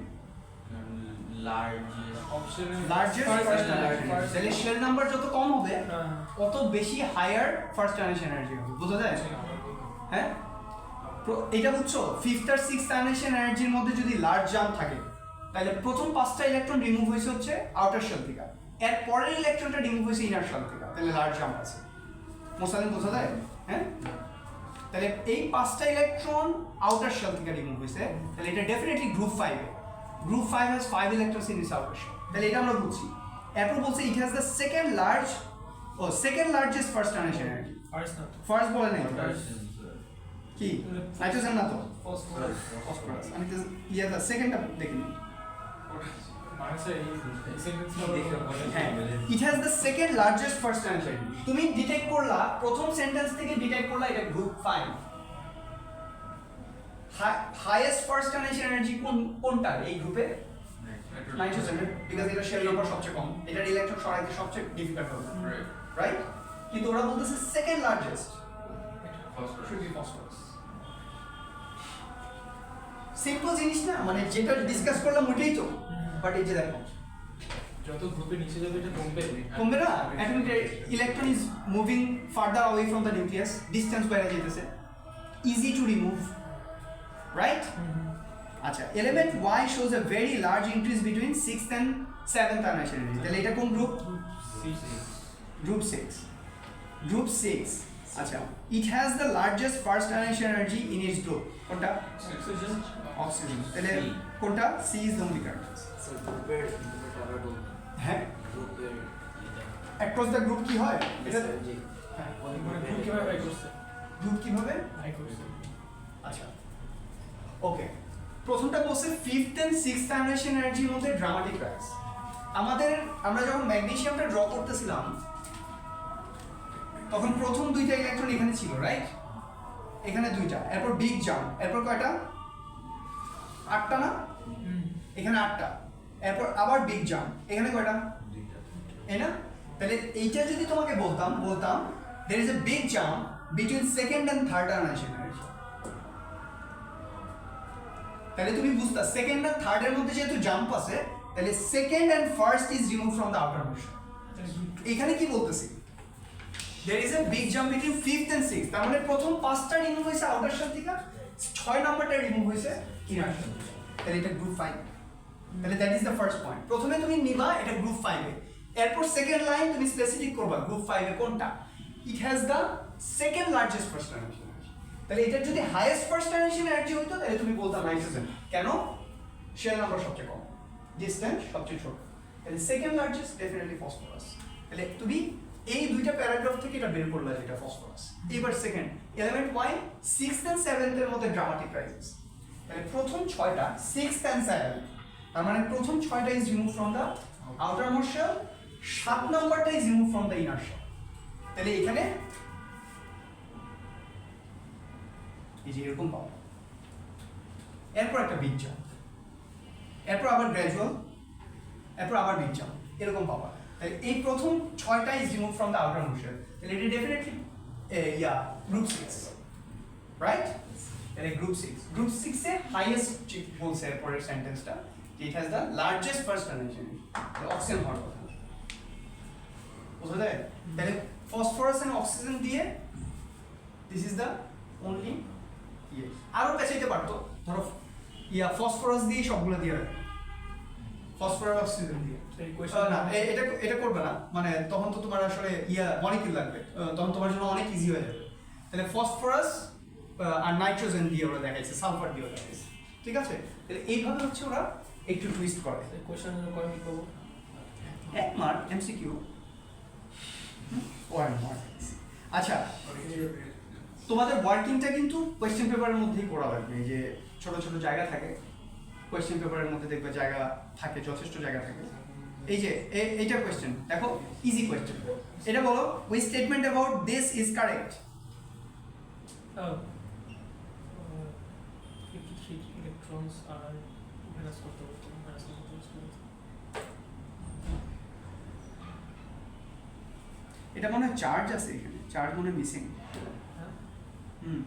লার্জ
অপশনে
লার্জেস্ট ফার্স্ট জেনারেশন তাহলে শেল নাম্বার যত কম হবে
হ্যাঁ
তত বেশি হায়ার ফার্স্ট জেনারেশন এনার্জি হবে বোঝা যায় হ্যাঁ এটা বুঝছো ফিফথ আর সিক্সথ জেনারেশন এনার্জির মধ্যে যদি লার্জ জাম্প থাকে তাহলে প্রথম 5টা ইলেকট্রন রিমুভ হয়েছে হচ্ছে আউটার শেল থেকে এর পরের ইলেকট্রনটা রিমুভ হয়েছে ইনার শেল থেকে তাহলে লার্জ জাম্প আছে মোসালিম বোঝা যায় হ্যাঁ তাহলে এই 5টা ইলেকট্রন আউটার শেল থেকে রিমুভ হয়েছে তাহলে এটা definitely group 5 A group 5 has 5 electrons in its outer shell তাহলে এটা আমরা বুঝছি এরপর বলছে it has the second largest first generation energy
first না তো
ফার্স্ট বলে নাই কি নাইট্রোজেন না তো
ফসফরাস
ফসফরাস আমি তো দা সেকেন্ডটা দেখিনি
মানে স্যার এই সেন্টেন্সটা
হ্যাঁ it has the second largest first generation energy তুমি ডিটেক্ট করলা প্রথম সেন্টেন্স থেকে ডিটেক্ট করলা এটা group 5 highest first generation energy কোনটা এই গ্রুপে নাইট্রোজেনের বিকজ এটা শেল নাম্বার সবচেয়ে কম এটার ইলেকট্রন সরাইতে সবচেয়ে ডিফিকাল্ট হবে রাইট কিন্তু ওরা বলতেছে second largest should be phosphorus simple জিনিস না মানে যেটা ডিসকাস করলাম ওইটাই তো বাট এই যে দেখো
যত গ্রুপে নিচে যাবে এটা
কমবে না atomic electron is moving further away from the nucleus distance বেড়ে যেতেছে ইজি টু রিমুভ রাইট আচ্ছা element Y shows a very large increase between 6th and 7th generation energy তাহলে এটা কোন গ্রুপ গ্রুপ 6 গ্রুপ 6 আচ্ছা it has the largest first generation energy in its group কোনটা
oxygen
oxygen তাহলে কোনটা C is the only correct
So গ্রুপের আবার বলবো
হ্যাঁ
গ্রুপের
অ্যাক্রস দ্য গ্রুপ কি হয় এটা
জি
হ্যাঁ
গ্রুপ কিভাবে বাই করছে
গ্রুপ কিভাবে
বাই করছে
আচ্ছা ওকে প্রথমটা বলছে ফিফথ এন্ড সিক্সথ জেনারেশন এনার্জির মধ্যে ড্রামাটিক রাইজ আমরা যখন ম্যাগনেসিয়ামটা ড্র করতেছিলাম তখন প্রথম দুইটা ইলেকট্রন এখানে ছিল রাইট এখানে দুইটা এরপর বিগ জাম্প এরপর কয়টা 8টা না এখানে 8টা এরপর আবার বিগ জাম্প এখানে কয়টা এই না তাহলে এইটা যদি তোমাকে বলতাম there is a big jump between second and third generation energy তাহলে তুমি বুঝতা সেকেন্ড আর থার্ড এর মধ্যে যেহেতু জাম্প আছে তাহলে second and first is remove from the outer motion এখানে কি বলতেছি there is a big jump between fifth and sixth তার মানে প্রথম 5টা রিমুভ হয়েছে আউটার শেল থেকে 6 নাম্বারটা রিমুভ হয়েছে ইনার শেল তাহলে এটা গ্রুপ 5 তাহলে that is the first point প্রথমে তুমি নিবা এটা গ্রুপ 5 এ এরপর সেকেন্ড লাইন তুমি স্পেসিফিক করবা গ্রুপ 5 এ কোনটা ইট has the second largest first generation তাহলে এটা যদি হাইয়েস্ট ফার্স্ট জেনারেশন এনার্জি হতো তাহলে তুমি বলতাম নাইট্রোজেন কেন শেল নাম্বার সবচেয়ে কম ডিসটেন্স সবচেয়ে ছোট তাহলে সেকেন্ড লার্জেস্ট ডেফিনেটলি ফসফরাস তাহলে তুমি এই দুইটা প্যারাগ্রাফ থেকে এটা বের করলে যেটা ফসফরাস এবার second element Y 6th and 7th এর মধ্যে ড্রামাটিক রাইজেস তাহলে প্রথম 6টা 6th and 7th তার মানে প্রথম 6টা is remove from the outermost shell 7 নাম্বারটা is remove from the inner shell তাহলে এখানে এই যে এরকম পাবো এরপর একটা বিগ জাম্প এরপর আবার গ্র্যাজুয়াল এরপর আবার বিগ জাম্প এরকম পাবা তাহলে এই প্রথম 6টা is remove from the outer motion তাহলে এটা ডেফিনেটলি গ্রুপ 6 রাইট তাহলে গ্রুপ 6 এ হাইয়েস্ট বলছে এরপরের সেন্টেন্সটা it has the largest first generation oxygen হওয়ার কথা বুঝা যায় তাহলে ফসফরাস এন্ড অক্সিজেন দিয়ে দিস ইজ দ্য অনলি আরো পেছাইতে পারতো ধরো ফসফরাস দিয়ে সবগুলো দিয়ে ফসফরাস অক্সিজেন দিয়ে না এটা করবে না মানে তখন তো তোমার আসলে মলিকিউল লাগবে তখন তোমার জন্য অনেক ইজি হয়ে যাবে তাহলে ফসফরাস আর নাইট্রোজেন দিয়ে ওরা দেখাইছে সালফার দিয়ে দেখাইছে ঠিক আছে তাহলে এইভাবে হচ্ছে ওরা একটু টুইস্ট করে
কোশ্চেন কয় মিনিট পাবো
1 মার্ক এমসিকিউ 1 মার্ক আচ্ছা তোমাদের ওয়ার্কিংটা কিন্তু কোয়েশ্চেন পেপারের মধ্যেই করা লাগবে। এই যে ছোট ছোট জায়গা থাকে কোয়েশ্চেন পেপারের মধ্যে, দেখবে জায়গা থাকে, যথেষ্ট জায়গা থাকে। এই যে এইটা কোয়েশ্চেন দেখো, ইজি কোয়েশ্চেন। এটা বলো, with statement about this is correct.
53 electrons are minus করতে হবে, minus করতে হবে।
এটা মনে হয় চার্জ আছে এখানে, চার্জ মনে মিসিং।
হ্যাঁ?
হুম,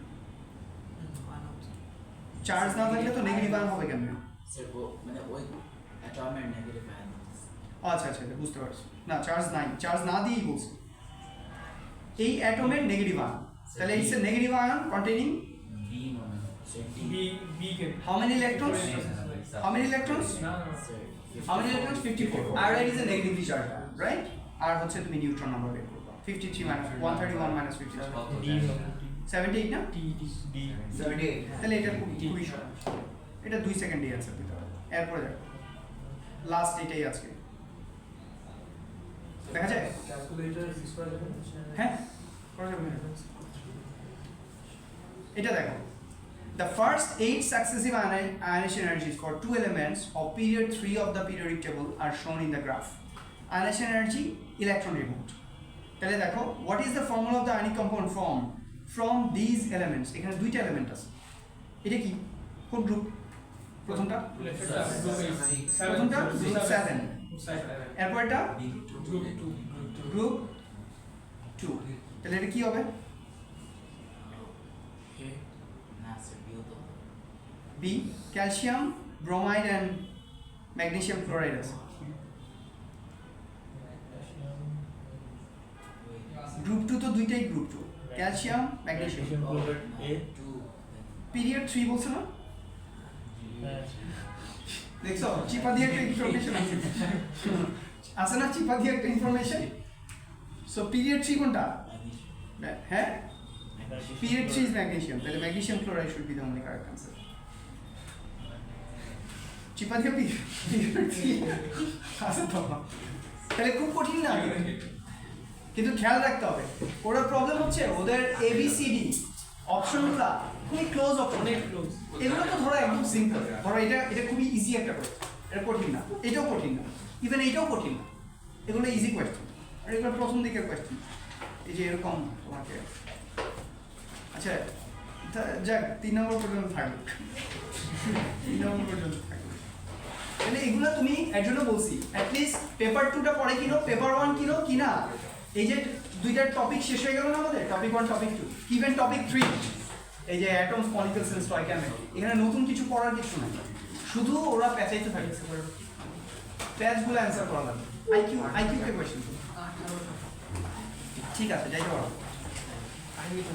চার্জ না থাকলে তো নেগেটিভ আয়ন হবে কেমনে?
স্যার মানে ওই অ্যাটমের নেগেটিভ আয়ন।
আচ্ছা আচ্ছা, বুঝতে পারছি। না, চার্জ নাই, চার্জ না দিয়েই বলছি এই অ্যাটমের নেগেটিভ আয়ন। তাহলে it's a negative ion containing
B মনে হয় স্যার ডি।
B কে
how many electrons? How many electrons?
না না
sir
How many electrons? 54. Iodide is a negatively charged ion, right? আর হচ্ছে তুমি নিউট্রন নাম্বার বের করবা। 53 minus 131 minus 53. 78 না?
D
78
তাহলে এটা খুবই সহজ। এটা 2 সেকেন্ডে অ্যানসার দিতে হবে। এরপরে দেখো লাস্ট এটাই আজকে দেখা যায়।
ক্যালকুলেটর ইউজ করা যাবে?
হ্যাঁ, করা যাবে। এটা দেখো, the first 8 successive ionization energies for two elements of period 3 of the periodic table are shown in the graph. Ionization energy, electron removed. তাহলে দেখো, what is the formula of the ionic compound formed from these elements? এখানে দুইটা element আছে। এটা কি, কোন group? প্রথমটা প্রথমটা গ্রুপ 7, এরপর এটা গ্রুপ 2। তাহলে এটা কি হবে?
না স্যার বিও তো
B, calcium, bromide and magnesium chloride আছে। গ্রুপ 2 তো দুইটাই group 2, calcium, magnesium.
To
period 3 বলছো না? দেখছো, চিপা দিয়ে একটা ইনফরমেশন আছে। আছে না চিপা দিয়ে একটা ইনফরমেশন? সো পিরিয়ড 3 কোনটা? হ্যাঁ, পিরিয়ড 3 is magnesium. তাহলে magnesium chloride should be the only correct answer. চিপা দিয়ে পিরিয়ড 3 আছে তো। তাহলে খুব কঠিন না, কিন্তু খেয়াল রাখতে হবে। ওরা প্রবলেম হচ্ছে ওদের ABCD অপশনগুলো খুবই ক্লোজ অপশন,
অনেক ক্লোজ।
এগুলো তো ধরো একদম সিম্পল। ধরো এটা খুবই ইজি একটা কোয়েশ্চেন, এটা কঠিন না, এটাও কঠিন না, ইভেন এটাও কঠিন না। এগুলো ইজি কোয়েশ্চেন, আর এগুলো প্রথম দিকের কোয়েশ্চেন। এই যে এরকম তোমাকে, আচ্ছা যাক 3 নম্বর পর্যন্ত থাকবে, 3 নম্বর পর্যন্ত থাকবে। তাহলে এগুলো তুমি এর জন্য বলছি অ্যাটলিস্ট পেপার 2টা পরে কিনো, পেপার 1 কিনো কিনা। এই যে দুইটা টপিক শেষ হয়ে গেল না আমাদের, টপিক 1 টপিক 2, ইভেন টপিক 3 এই যে অ্যাটমস, মলিকিউলস এন্ড স্টয়কিওমেট্রি, এখানে নতুন কিছু পড়ার কিছু নাই, শুধু ওরা প্যাচাইতে থাকে, প্যাচগুলো অ্যান্সার করা লাগবে। আইকিউ কে কোয়েশ্চেন। ঠিক আছে, যাইতে পারো।
I need to